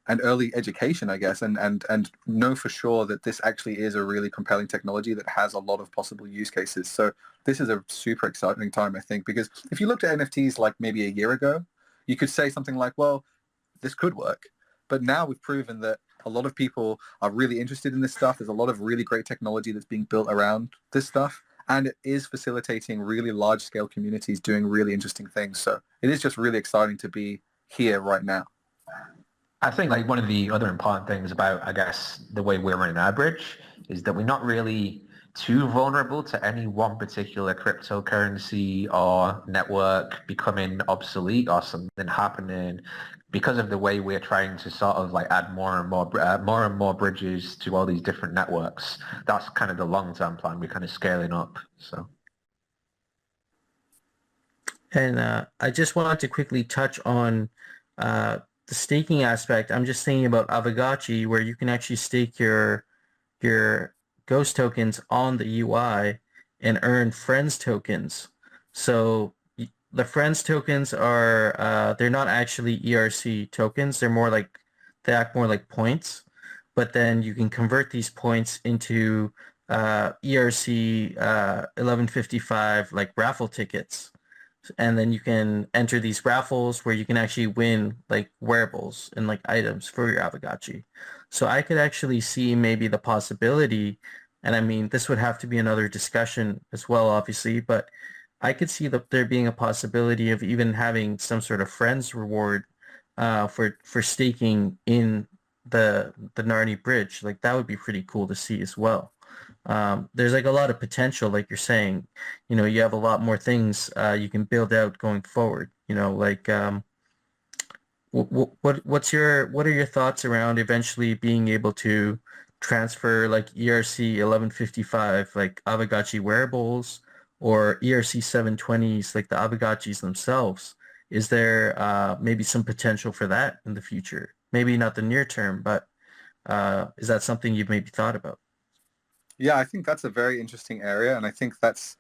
and early education, I guess, and know for sure that this actually is a really compelling technology that has a lot of possible use cases. So this is a super exciting time, I think, because if you looked at NFTs like maybe a year ago, you could say something like, well, this could work. But now we've proven that a lot of people are really interested in this stuff. There's a lot of really great technology that's being built around this stuff. And it is facilitating really large-scale communities doing really interesting things. So it is just really exciting to be here right now. I think like one of the other important things about, I guess, the way we're running our bridge is that we're not really too vulnerable to any one particular cryptocurrency or network becoming obsolete or something happening because of the way we're trying to sort of like add more and more bridges to all these different networks. That's kind of the long-term plan. We're kind of scaling up. So. And I just wanted to quickly touch on the staking aspect. I'm just thinking about Aavegotchi, where you can actually stake your Ghost tokens on the UI and earn Frens tokens. So the Frens tokens are they're not actually ERC tokens. They act more like points, but then you can convert these points into ERC 1155 like raffle tickets. And then you can enter these raffles where you can actually win like wearables and like items for your Aavegotchi. So I could actually see maybe the possibility, and I mean, this would have to be another discussion as well, obviously, but I could see there being a possibility of even having some sort of Frens reward for staking in the Narni Bridge. Like that would be pretty cool to see as well. There's like a lot of potential, like you're saying. You know, you have a lot more things you can build out going forward. You know, like what are your thoughts around eventually being able to transfer like ERC 1155 like Aavegotchi wearables or ERC 720s like the Aavegotchis themselves? Is there maybe some potential for that in the future? Maybe not the near term, but is that something you've maybe thought about? Yeah, I think that's a very interesting area, and I think that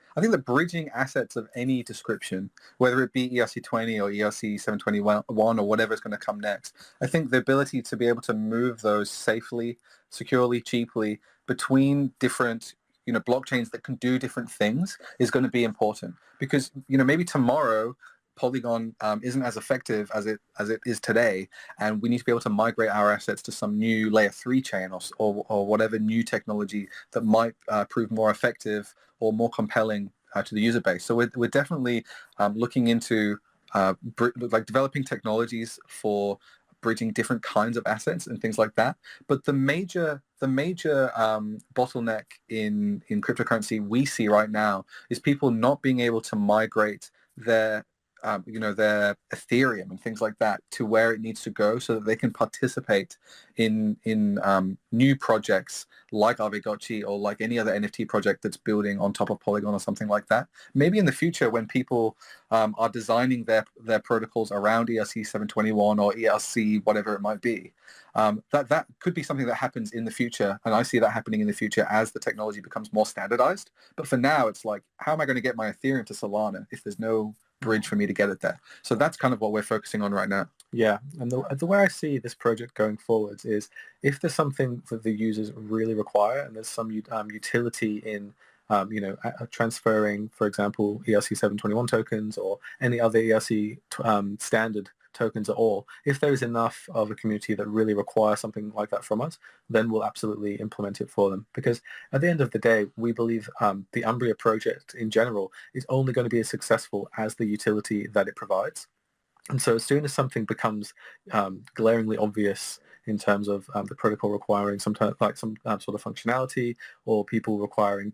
bridging assets of any description, whether it be ERC20 or ERC 721 or whatever is going to come next, I think the ability to be able to move those safely, securely, cheaply between different blockchains that can do different things is going to be important, because maybe tomorrow Polygon isn't as effective as it is today, and we need to be able to migrate our assets to some new layer 3 chain or whatever new technology that might prove more effective or more compelling to the user base. So we're definitely looking into like developing technologies for bridging different kinds of assets and things like that. But the major bottleneck in cryptocurrency we see right now is people not being able to migrate their their Ethereum and things like that to where it needs to go so that they can participate in new projects like Aavegotchi or like any other NFT project that's building on top of Polygon or something like that. Maybe in the future when people are designing their protocols around ERC 721 or ERC whatever it might be, that could be something that happens in the future, and I see that happening in the future as the technology becomes more standardized. But for now, it's like, how am I going to get my Ethereum to Solana if there's no bridge for me to get it there? So that's kind of what we're focusing on right now. Yeah, and the way I see this project going forwards is if there's something that the users really require and there's some utility in transferring, for example, ERC 721 tokens or any other ERC standard tokens at all, if there is enough of a community that really requires something like that from us, then we'll absolutely implement it for them. Because at the end of the day, we believe the Umbria project in general is only going to be as successful as the utility that it provides. And so as soon as something becomes glaringly obvious in terms of the protocol requiring some sort of functionality, or people requiring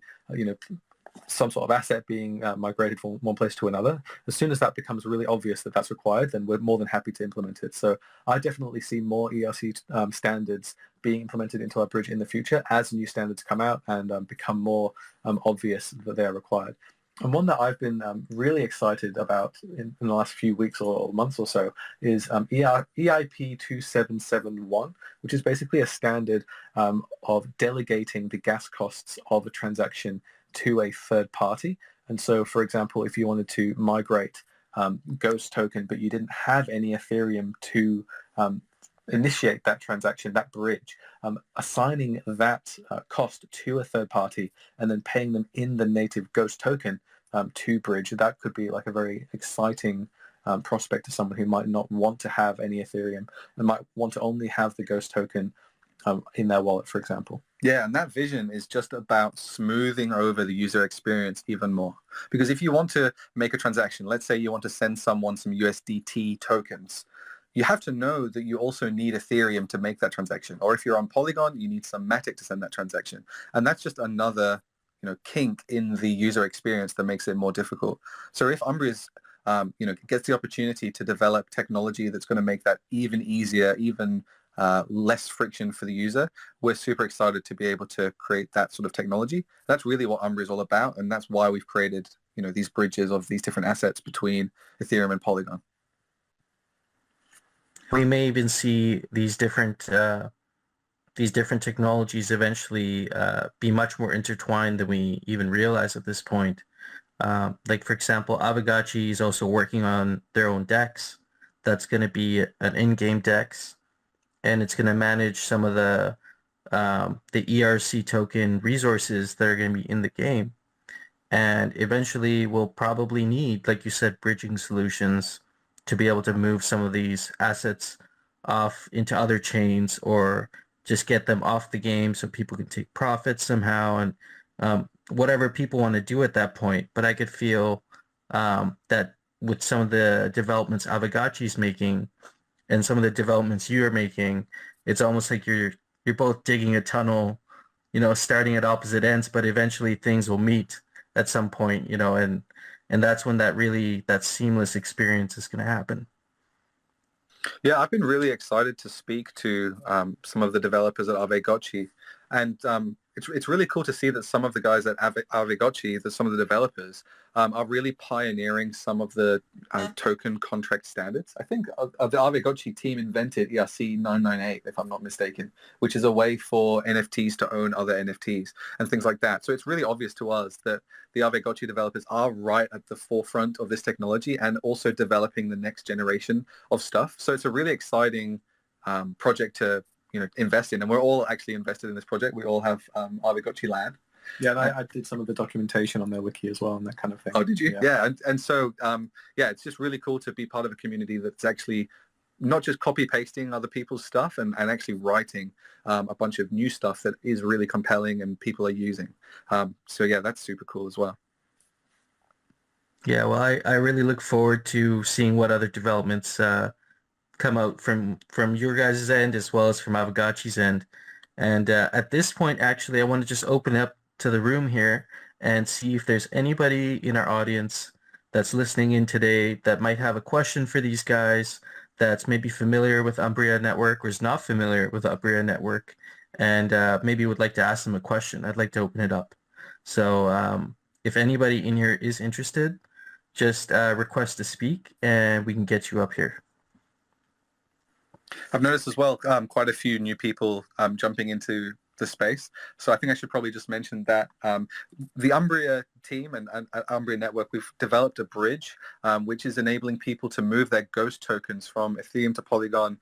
some sort of asset being migrated from one place to another, as soon as that becomes really obvious that that's required, then we're more than happy to implement it. So I definitely see more ERC standards being implemented into our bridge in the future as new standards come out and become more obvious that they are required. And one that I've been really excited about in the last few weeks or months or so is EIP 2771, which is basically a standard of delegating the gas costs of a transaction to a third party. And so, for example, if you wanted to migrate Ghost token, but you didn't have any Ethereum to initiate that transaction, that bridge, assigning that cost to a third party and then paying them in the native Ghost token to bridge, that could be like a very exciting prospect to someone who might not want to have any Ethereum and might want to only have the Ghost token in their wallet, for example. Yeah, and that vision is just about smoothing over the user experience even more. Because if you want to make a transaction, let's say you want to send someone some USDT tokens, you have to know that you also need Ethereum to make that transaction. Or if you're on Polygon, you need some Matic to send that transaction. And that's just another kink in the user experience that makes it more difficult. So if Umbria's gets the opportunity to develop technology that's going to make that even easier, even less friction for the user, we're super excited to be able to create that sort of technology. That's really what Umbria is all about, and that's why we've created these bridges of these different assets between Ethereum and Polygon. We may even see these different technologies eventually be much more intertwined than we even realize at this point. Like, for example, Aavegotchi is also working on their own DEX. That's going to be an in-game DEX, and it's going to manage some of the ERC token resources that are going to be in the game. And eventually we'll probably need, like you said, bridging solutions to be able to move some of these assets off into other chains, or just get them off the game so people can take profits somehow, and whatever people want to do at that point. But I could feel that with some of the developments Aavegotchi's making and some of the developments you're making, it's almost like you're both digging a tunnel, starting at opposite ends, but eventually things will meet at some point, and that's when that seamless experience is going to happen. Yeah, I've been really excited to speak to some of the developers at Aavegotchi, and it's really cool to see that some of the guys at Aavegotchi, some of the developers, are really pioneering some of the token contract standards. I think the Aavegotchi team invented ERC 998, if I'm not mistaken, which is a way for NFTs to own other NFTs and things like that. So it's really obvious to us that the Aavegotchi developers are right at the forefront of this technology and also developing the next generation of stuff. So it's a really exciting project to invest in, and we're all actually invested in this project. We all have Aavegotchi Land. Yeah, and I did some of the documentation on their wiki as well and that kind of thing. Oh, did you? Yeah. And so it's just really cool to be part of a community that's actually not just copy pasting other people's stuff and actually writing a bunch of new stuff that is really compelling and people are using. So yeah, that's super cool as well. Yeah, well, I really look forward to seeing what other developments come out from your guys' end as well as from Aavegotchi's end. And at this point, actually, I want to just open up to the room here and see if there's anybody in our audience that's listening in today that might have a question for these guys, that's maybe familiar with Umbria Network or is not familiar with Umbria Network, and maybe would like to ask them a question. I'd like to open it up. So if anybody in here is interested, just request to speak and we can get you up here. I've noticed as well quite a few new people jumping into the space. So I think I should probably just mention that the Umbria team and Umbria Network, we've developed a bridge which is enabling people to move their ghost tokens from Ethereum to Polygon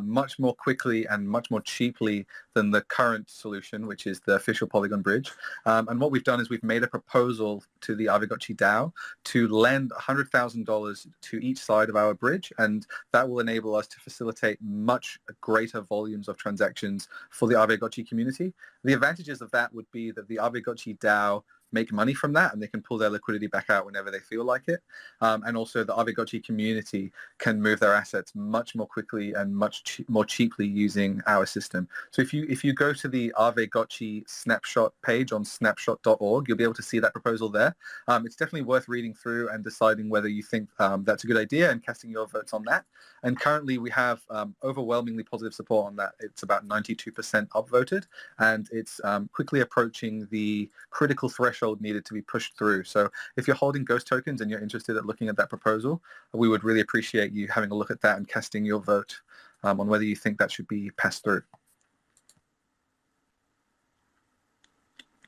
much more quickly and much more cheaply than the current solution, which is the official Polygon bridge. And what we've done is we've made a proposal to the Aavegotchi DAO to lend $100,000 to each side of our bridge, and that will enable us to facilitate much greater volumes of transactions for the Aavegotchi community. The advantages of that would be that the Aavegotchi DAO make money from that and they can pull their liquidity back out whenever they feel like it. And also the Aavegotchi community can move their assets much more quickly and much more cheaply using our system. So if you go to the Aavegotchi snapshot page on snapshot.org, you'll be able to see that proposal there. It's definitely worth reading through and deciding whether you think that's a good idea and casting your votes on that. And currently we have overwhelmingly positive support on that. It's about 92% upvoted, and it's quickly approaching the critical threshold needed to be pushed through. So if you're holding ghost tokens and you're interested in looking at that proposal, we would really appreciate you having a look at that and casting your vote on whether you think that should be passed through.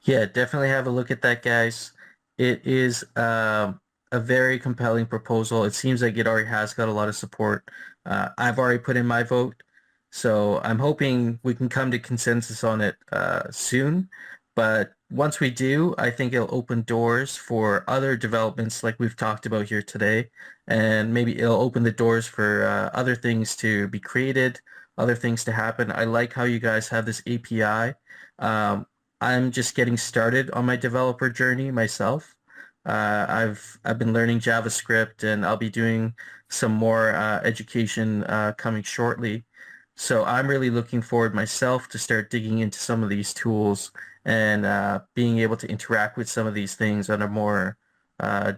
Yeah, definitely have a look at that, guys. It is a very compelling proposal. It seems like it already has got a lot of support. I've already put in my vote, so I'm hoping we can come to consensus on it soon. But once we do, I think it'll open doors for other developments like we've talked about here today. And maybe it'll open the doors for other things to be created, other things to happen. I like how you guys have this API. I'm just getting started on my developer journey myself. I've been learning JavaScript, and I'll be doing some more education coming shortly. So I'm really looking forward myself to start digging into some of these tools and being able to interact with some of these things on a more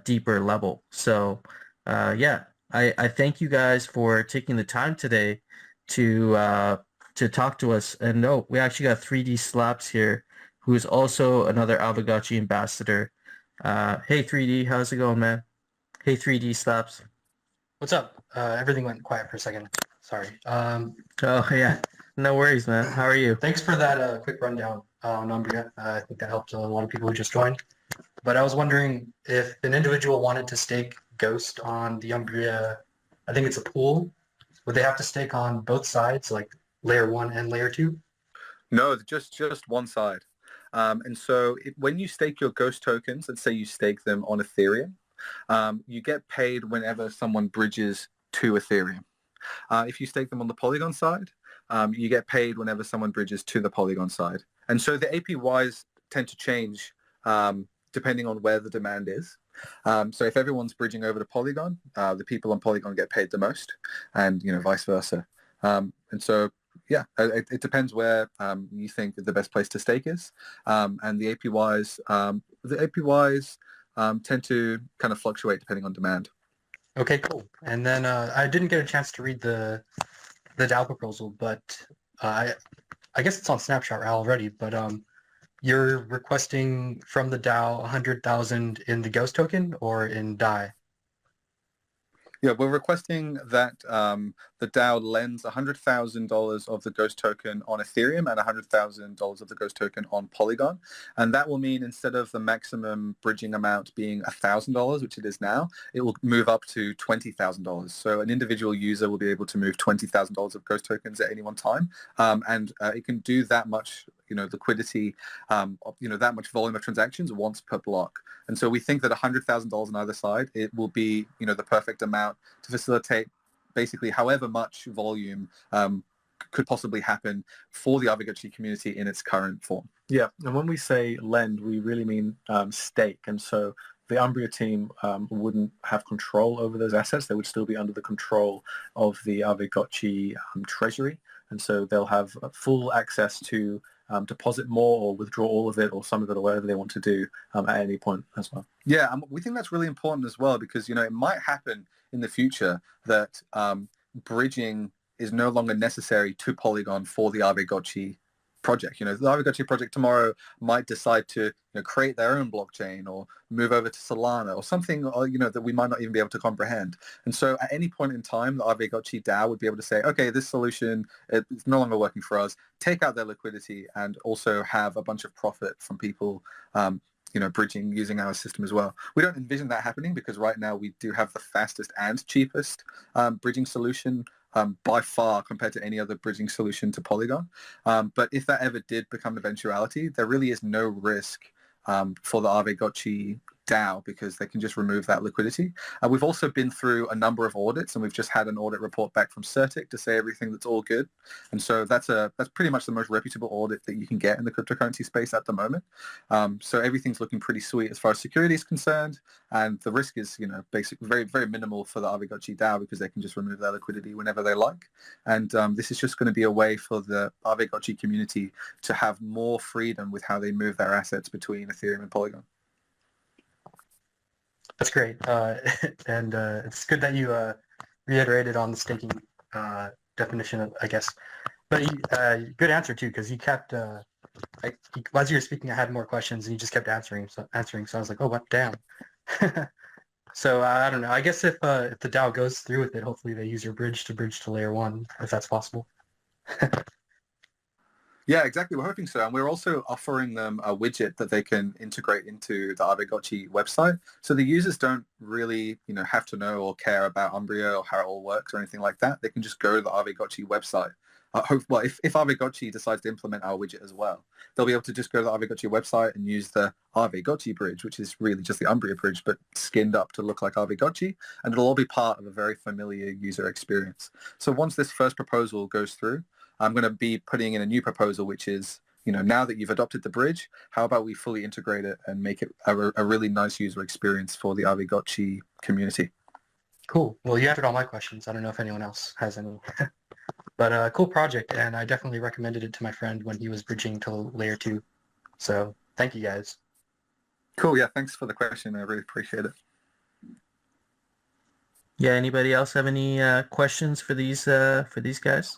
deeper level. So yeah, I thank you guys for taking the time today to talk to us. And no, we actually got 3D Slaps here, who is also another Aavegotchi ambassador. Hey 3D, how's it going, man? Hey 3D Slaps. What's up? Everything went quiet for a second. Sorry. Oh yeah, no worries, man. How are you? Thanks for that quick rundown on Umbria. I think that helped a lot of people who just joined. But I was wondering if an individual wanted to stake Ghost on the Umbria, I think it's a pool, would they have to stake on both sides, like layer 1 and layer 2? No, just one side. And so when you stake your Ghost tokens, let's say you stake them on Ethereum, you get paid whenever someone bridges to Ethereum. If you stake them on the Polygon side, you get paid whenever someone bridges to the Polygon side. And so the APYs tend to change depending on where the demand is. So if everyone's bridging over to Polygon, the people on Polygon get paid the most, and vice versa. And so yeah, it depends where you think the best place to stake is, and the APYs tend to kind of fluctuate depending on demand. Okay, cool. And then I didn't get a chance to read the DAO proposal, but I guess it's on Snapshot already. But you're requesting from the DAO 100,000 in the Ghost token or in DAI? Yeah, we're requesting that the DAO lends $100,000 of the Ghost token on Ethereum and $100,000 of the Ghost token on Polygon. And that will mean instead of the maximum bridging amount being $1,000, which it is now, it will move up to $20,000. So an individual user will be able to move $20,000 of Ghost tokens at any one time. And it can do that much liquidity, that much volume of transactions once per block. And so we think that $100,000 on either side, it will be, the perfect amount to facilitate basically however much volume could possibly happen for the Aavegotchi community in its current form. Yeah, and when we say lend, we really mean stake. And so the Umbria team wouldn't have control over those assets. They would still be under the control of the Aavegotchi treasury. And so they'll have full access to deposit more or withdraw all of it or some of it or whatever they want to do at any point as well. Yeah, we think that's really important as well because, it might happen in the future that bridging is no longer necessary to Polygon for the Aavegotchi project. The Aavegotchi project tomorrow might decide to create their own blockchain or move over to Solana or something that we might not even be able to comprehend. And so at any point in time, the Aavegotchi DAO would be able to say, okay, this solution it's no longer working for us, take out their liquidity and also have a bunch of profit from people bridging using our system as well. We don't envision that happening because right now we do have the fastest and cheapest bridging solution by far compared to any other bridging solution to Polygon. But if that ever did become an eventuality, there really is no risk for the Aavegotchi DAO because they can just remove that liquidity. We've also been through a number of audits and we've just had an audit report back from CertiK to say everything that's all good. And so that's pretty much the most reputable audit that you can get in the cryptocurrency space at the moment. So everything's looking pretty sweet as far as security is concerned. And the risk is, basically very, very minimal for the Aavegotchi DAO because they can just remove their liquidity whenever they like. And this is just going to be a way for the Aavegotchi community to have more freedom with how they move their assets between Ethereum and Polygon. That's great. And it's good that you reiterated on the staking definition, I guess. But good answer, too, because he kept, as you were speaking, I had more questions, and he just kept answering. So I was like, oh, what? Damn. So I don't know. I guess if the DAO goes through with it, hopefully they use your bridge to layer 1, if that's possible. Yeah, exactly. We're hoping so. And we're also offering them a widget that they can integrate into the Aavegotchi website. So the users don't really, have to know or care about Umbria or how it all works or anything like that. They can just go to the Aavegotchi website. If Aavegotchi decides to implement our widget as well, they'll be able to just go to the Aavegotchi website and use the Aavegotchi bridge, which is really just the Umbria bridge, but skinned up to look like Aavegotchi. And it'll all be part of a very familiar user experience. So once this first proposal goes through, I'm going to be putting in a new proposal, which is, now that you've adopted the bridge, how about we fully integrate it and make it a really nice user experience for the Aavegotchi community? Cool. Well, you answered all my questions. I don't know if anyone else has any. But cool project, and I definitely recommended it to my friend when he was bridging to layer 2. So thank you guys. Cool. Yeah. Thanks for the question. I really appreciate it. Yeah. Anybody else have any questions for these guys?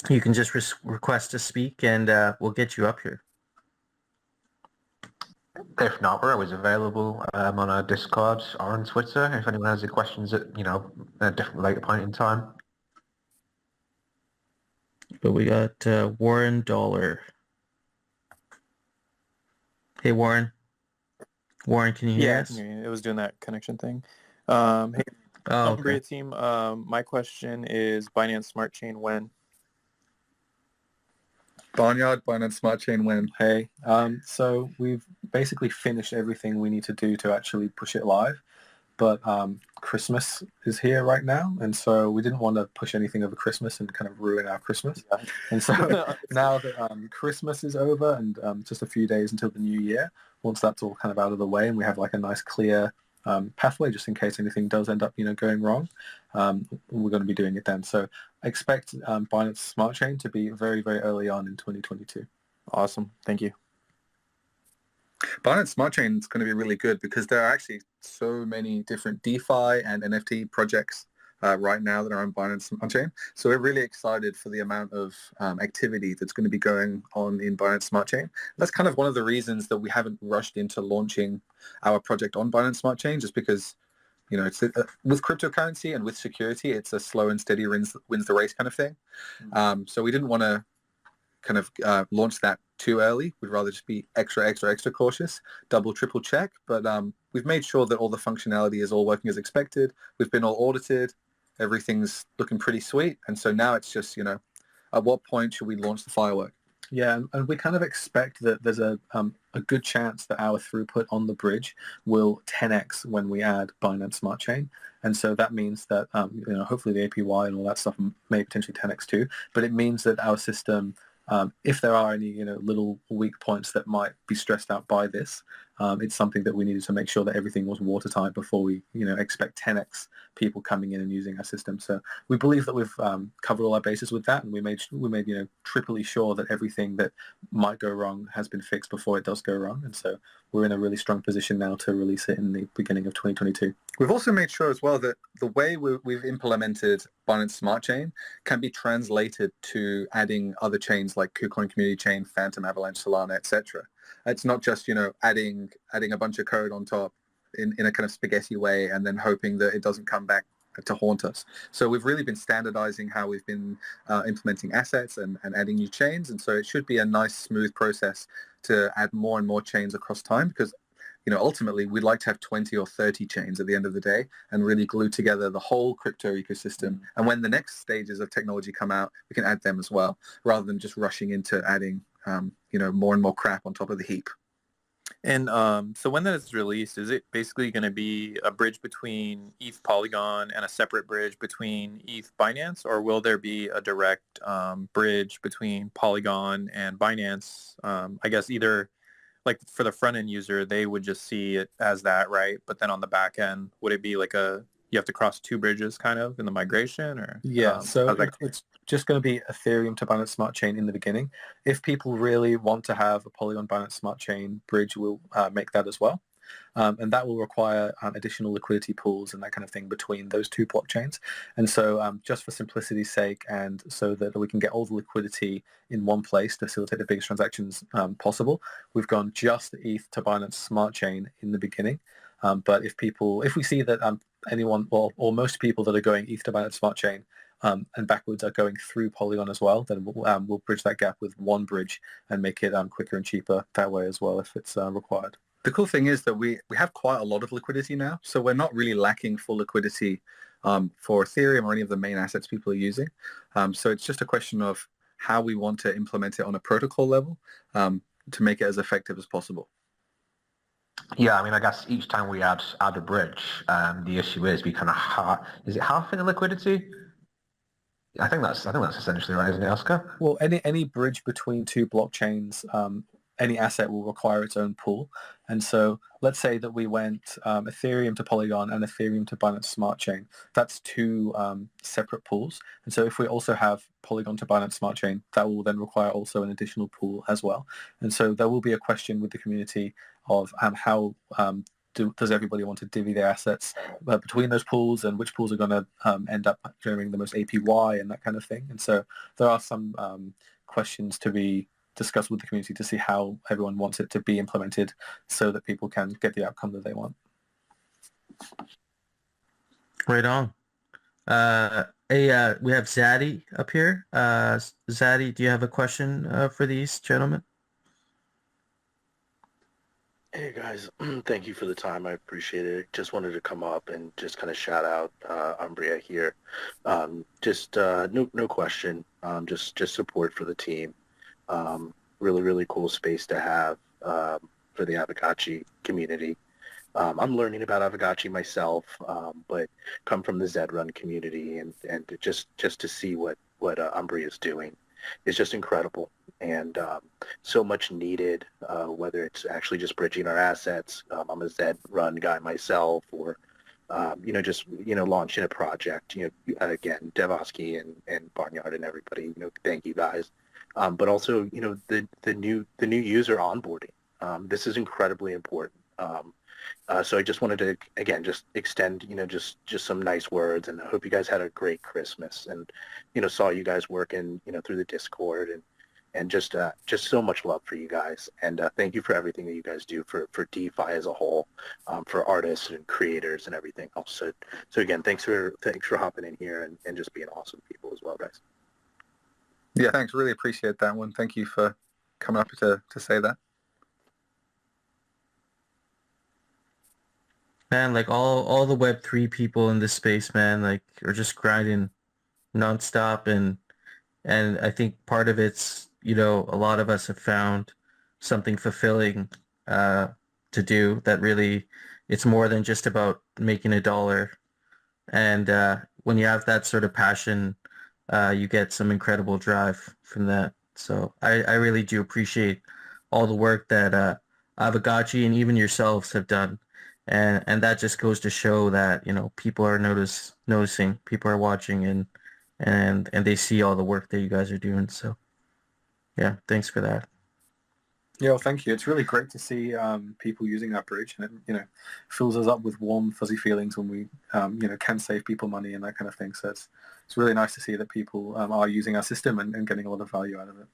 You can just request to speak, and we'll get you up here. If not, we're always available on our Discord or on Twitter if anyone has any questions at a different later point in time. But we got Warren Dollar. Hey, Warren. Warren, can you hear us? Yeah, it was doing that connection thing. Hey, Oh, okay. Umbria team, my question is Binance Smart Chain when? Barnyard, Binance Smart Chain when? Hey, so we've basically finished everything we need to do to actually push it live, but Christmas is here right now, and so we didn't want to push anything over Christmas and kind of ruin our Christmas. Yeah. And so now that Christmas is over and just a few days until the new year, once that's all kind of out of the way and we have like a nice clear pathway just in case anything does end up going wrong, we're going to be doing it then. So I expect Binance Smart Chain to be very, very early on in 2022. Awesome. Thank you. Binance Smart Chain is going to be really good because there are actually so many different DeFi and NFT projects right now that are on Binance Smart Chain. So we're really excited for the amount of activity that's going to be going on in Binance Smart Chain. That's kind of one of the reasons that we haven't rushed into launching our project on Binance Smart Chain, just because it's with cryptocurrency and with security, it's a slow and steady wins the race kind of thing. So we didn't want to kind of launch that too early. We'd rather just be extra cautious, double, triple check. But we've made sure that all the functionality is all working as expected. We've been all audited. Everything's looking pretty sweet. And so now it's just, at what point should we launch the firework? Yeah, and we kind of expect that there's a good chance that our throughput on the bridge will 10x when we add Binance Smart Chain. And so that means that, hopefully the APY and all that stuff may potentially 10x too. But it means that our system, if there are any, little weak points that might be stressed out by this, it's something that we needed to make sure that everything was watertight before we, expect 10x people coming in and using our system. So we believe that we've covered all our bases with that, and we made triply sure that everything that might go wrong has been fixed before it does go wrong. And so we're in a really strong position now to release it in the beginning of 2022. We've also made sure as well that the way we've implemented Binance Smart Chain can be translated to adding other chains like KuCoin Community Chain, Phantom, Avalanche, Solana, etc. It's not just adding a bunch of code on top in a kind of spaghetti way and then hoping that it doesn't come back to haunt us. So we've really been standardizing how we've been implementing assets and adding new chains, and so it should be a nice smooth process to add more and more chains across time, because ultimately we'd like to have 20 or 30 chains at the end of the day and really glue together the whole crypto ecosystem. And when the next stages of technology come out, we can add them as well, rather than just rushing into adding more and more crap on top of the heap. And so when that is released, is it basically going to be a bridge between ETH Polygon and a separate bridge between ETH Binance, or will there be a direct bridge between Polygon and Binance? I guess either like for the front end user, they would just see it as that, right? But then on the back end, would it be like you have to cross two bridges kind of in the migration, or? Yeah, so it's just going to be Ethereum to Binance Smart Chain in the beginning. If people really want to have a Polygon Binance Smart Chain bridge, we'll make that as well. And that will require additional liquidity pools and that kind of thing between those two blockchains. And so just for simplicity's sake, and so that we can get all the liquidity in one place to facilitate the biggest transactions possible, we've gone just ETH to Binance Smart Chain in the beginning. But if we see that anyone, or most people that are going ETH to Binance Smart Chain and backwards are going through Polygon as well, then we'll bridge that gap with one bridge and make it quicker and cheaper that way as well if it's required. The cool thing is that we have quite a lot of liquidity now, so we're not really lacking full liquidity for Ethereum or any of the main assets people are using. So it's just a question of how we want to implement it on a protocol level to make it as effective as possible. Yeah, I mean, I guess each time we add a bridge, the issue is we kind of is it halving the liquidity? I think that's essentially right, isn't it, Oscar? Well, any bridge between two blockchains any asset will require its own pool. And so let's say that we went Ethereum to Polygon and Ethereum to Binance Smart Chain. That's two separate pools. And so if we also have Polygon to Binance Smart Chain, that will then require also an additional pool as well. And so there will be a question with the community of how does everybody want to divvy their assets between those pools, and which pools are going to end up generating the most APY and that kind of thing. And so there are some questions to be discussed with the community to see how everyone wants it to be implemented so that people can get the outcome that they want. Right on. We have Zaddy up here. Zaddy, do you have a question for these gentlemen? Hey guys, thank you for the time. I appreciate it. Just wanted to come up and just kind of shout out Umbria here. No question. Just support for the team. Really cool space to have for the Aavegotchi community. I'm learning about Aavegotchi myself, but come from the Zed-run community, and just to see what Umbria is doing is just incredible, and so much needed, whether it's actually just bridging our assets. I'm a Zed-run guy myself, or just launching a project. Again, Devoski and Barnyard and everybody. Thank you guys. But also, the new user onboarding. This is incredibly important. So I just wanted to, again, just extend, just some nice words, and I hope you guys had a great Christmas, and, saw you guys working, through the Discord, and just so much love for you guys. And thank you for everything that you guys do for DeFi as a whole, for artists and creators and everything else. So again, thanks for hopping in here and just being awesome people as well, guys. Yeah, thanks. Really appreciate that one. Thank you for coming up to say that. Man, like all the Web3 people in this space, man, like are just grinding nonstop, and I think part of it's, a lot of us have found something fulfilling to do that really, it's more than just about making a dollar. And when you have that sort of passion, you get some incredible drive from that. So I really do appreciate all the work that Aavegotchi and even yourselves have done. And that just goes to show that, people are noticing, people are watching, and they see all the work that you guys are doing. So yeah, thanks for that. Yeah, well, thank you. It's really great to see people using that bridge, and it, fills us up with warm, fuzzy feelings when we, can save people money and that kind of thing. So it's really nice to see that people are using our system and getting a lot of value out of it.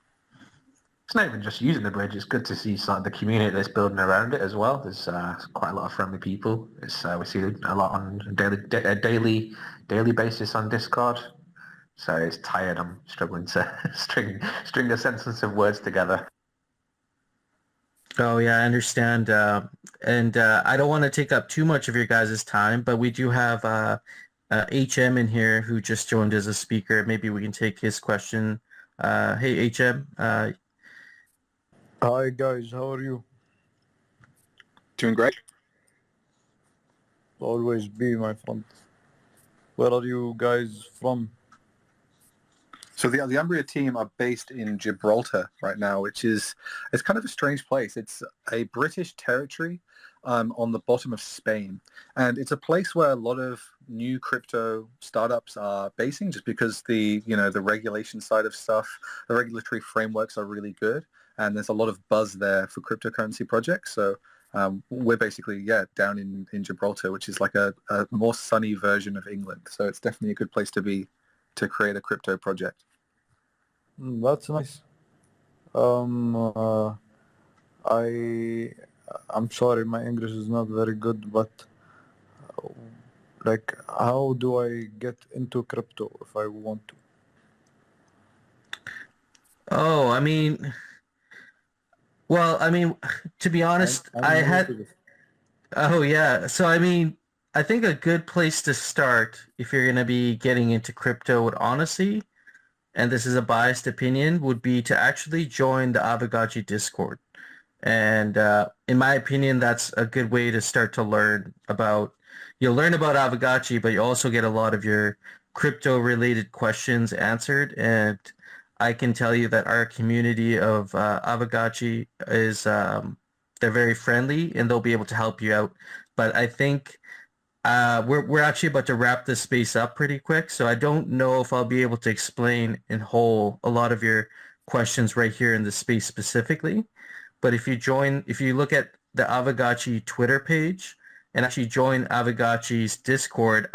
It's not even just using the bridge. It's good to see some of the community that's building around it as well. There's quite a lot of friendly people. We see a lot on a daily basis on Discord. So it's tired. I'm struggling to string a sentence of words together. Oh yeah, I understand. And I don't want to take up too much of your guys' time, but we do have HM in here who just joined as a speaker. Maybe we can take his question. Hey HM. Hi guys, how are you? Doing great. Always be my friend. Where are you guys from? So the Umbria team are based in Gibraltar right now, it's kind of a strange place. It's a British territory on the bottom of Spain. And it's a place where a lot of new crypto startups are basing, just because the regulation side of stuff, the regulatory frameworks are really good. And there's a lot of buzz there for cryptocurrency projects. So we're basically, down in Gibraltar, which is like a more sunny version of England. So it's definitely a good place to be to create a crypto project. That's nice. I'm sorry, my English is not very good, but how do I get into crypto if I want to? Oh, to be honest, I'm new to this. Oh yeah. So I think a good place to start if you're going to be getting into crypto would honestly, and this is a biased opinion, would be to actually join the Aavegotchi Discord. And in my opinion, that's a good way to start to learn about, you'll learn about Aavegotchi, but you also get a lot of your crypto related questions answered. And I can tell you that our community of Aavegotchi is they're very friendly and they'll be able to help you out. But I think we're actually about to wrap this space up pretty quick, so I don't know if I'll be able to explain in whole a lot of your questions right here in the space specifically. But if you look at the Aavegotchi Twitter page and actually join Aavegotchi's Discord,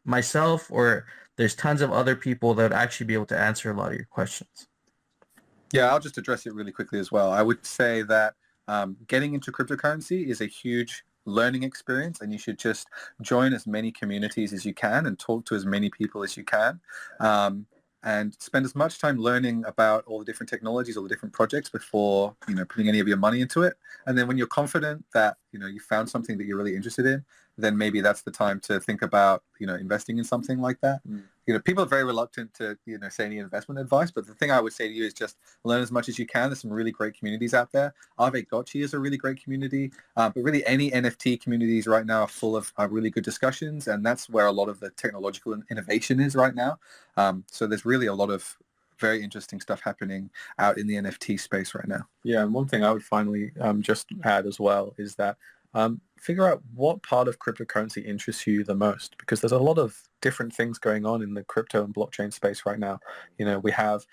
myself or there's tons of other people that would actually be able to answer a lot of your questions. Yeah, I'll just address it really quickly as well. I would say that getting into cryptocurrency is a huge learning experience, and you should just join as many communities as you can and talk to as many people as you can. And spend as much time learning about all the different technologies, all the different projects before, putting any of your money into it. And then when you're confident that, you found something that you're really interested in, then maybe that's the time to think about, investing in something like that. People are very reluctant to, say any investment advice, but the thing I would say to you is just learn as much as you can. There's some really great communities out there. Aavegotchi is a really great community, but really any NFT communities right now are full of really good discussions, and that's where a lot of the technological innovation is right now. So there's really a lot of very interesting stuff happening out in the NFT space right now. Yeah, and one thing I would finally just add as well is that figure out what part of cryptocurrency interests you the most, because there's a lot of different things going on in the crypto and blockchain space right now. We have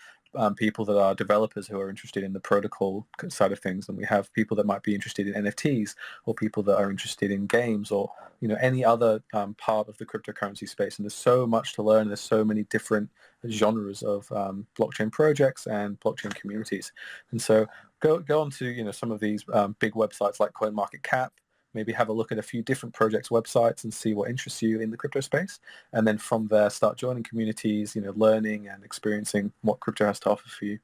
people that are developers who are interested in the protocol side of things, and we have people that might be interested in NFTs, or people that are interested in games, or any other part of the cryptocurrency space. And there's so much to learn. There's so many different genres of blockchain projects and blockchain communities. And so go on to some of these big websites like CoinMarketCap. Maybe have a look at a few different projects' websites and see what interests you in the crypto space. And then from there, start joining communities, learning and experiencing what crypto has to offer for you.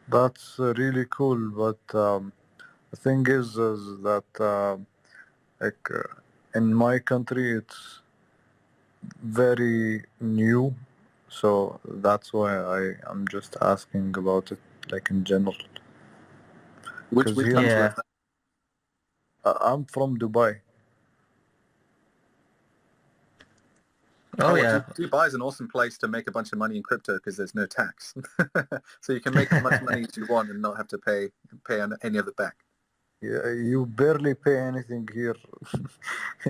That's really cool, but the thing is that in my country it's very new, so that's why I'm just asking about it, like in general. Which Because country Yeah. is that? I'm from Dubai. Oh yeah. Dubai is an awesome place to make a bunch of money in crypto because there's no tax. So you can make as much money as you want and not have to pay any of it back. Yeah, you barely pay anything here.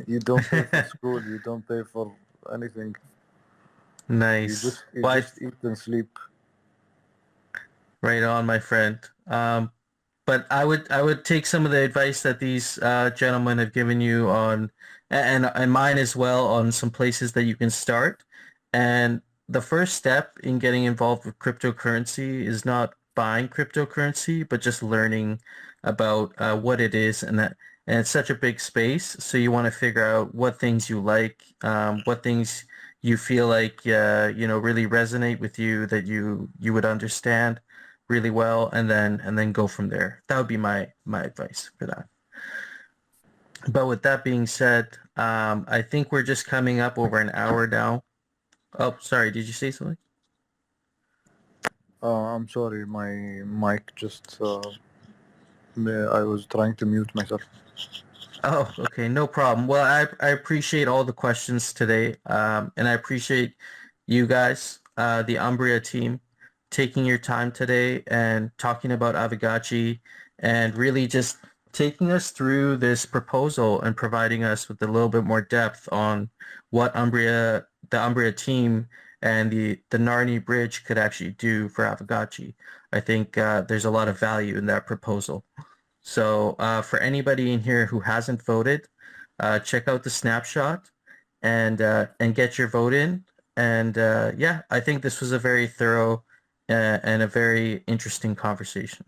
You don't pay for school. You don't pay for anything. Nice. You Well, just eat and sleep. right on, my friend. But I would take some of the advice that these gentlemen have given you on, and mine as well, on some places that you can start. And the first step in getting involved with cryptocurrency is not buying cryptocurrency, but just learning about what it is, and it's such a big space. So you want to figure out what things you like, what things you feel like really resonate with you, that you would understand really well, and then go from there. That would be my advice for that. But with that being said, I think we're just coming up over an hour now. Oh, sorry, did you say something? I'm sorry, my mic just. I was trying to mute myself. Oh, okay, no problem. Well, I appreciate all the questions today, and I appreciate you guys, the Umbria team, taking your time today and talking about Aavegotchi, and really just taking us through this proposal and providing us with a little bit more depth on what the Umbria team and the Narni Bridge could actually do for Aavegotchi. I think there's a lot of value in that proposal. So for anybody in here who hasn't voted, check out the snapshot and get your vote in. And yeah, I think this was a very thorough and a very interesting conversation.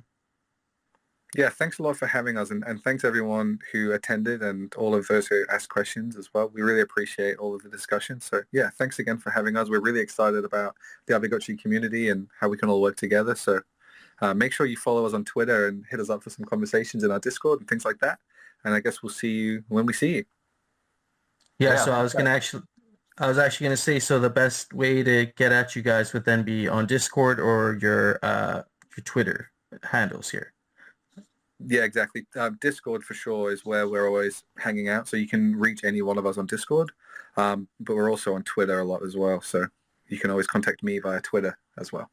Yeah, thanks a lot for having us, and thanks everyone who attended and all of those who asked questions as well. We really appreciate all of the discussion. So yeah, thanks again for having us. We're really excited about the Aavegotchi community and how we can all work together. So make sure you follow us on Twitter and hit us up for some conversations in our Discord and things like that. And I guess we'll see you when we see you. Yeah, Yeah, so I was actually going to say, so the best way to get at you guys would then be on Discord or your Twitter handles here. Yeah, exactly. Discord for sure is where we're always hanging out. So you can reach any one of us on Discord. But we're also on Twitter a lot as well. So you can always contact me via Twitter as well.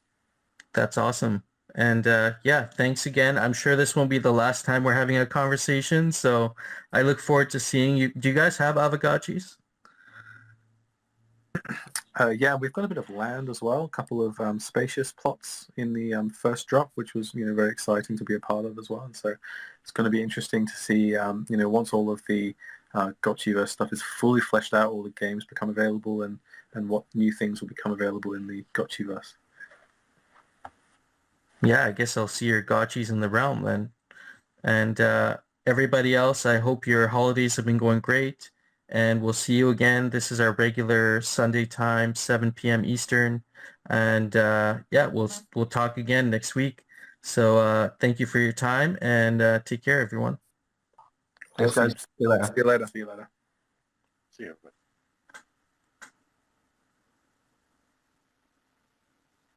That's awesome. And yeah, thanks again. I'm sure this won't be the last time we're having a conversation, so I look forward to seeing you. Do you guys have Aavegotchis? Yeah, we've got a bit of land as well, a couple of spacious plots in the first drop, which was very exciting to be a part of as well. And so it's going to be interesting to see once all of the Gotchiverse stuff is fully fleshed out, all the games become available, and what new things will become available in the Gotchiverse. Yeah, I guess I'll see your Gotchis in the realm then. And everybody else, I hope your holidays have been going great. And we'll see you again. This is our regular Sunday time, 7 p.m. Eastern. And yeah, we'll talk again next week. So thank you for your time, and take care, everyone. Thanks, guys. Awesome. See you later. See you later. See you later. See you.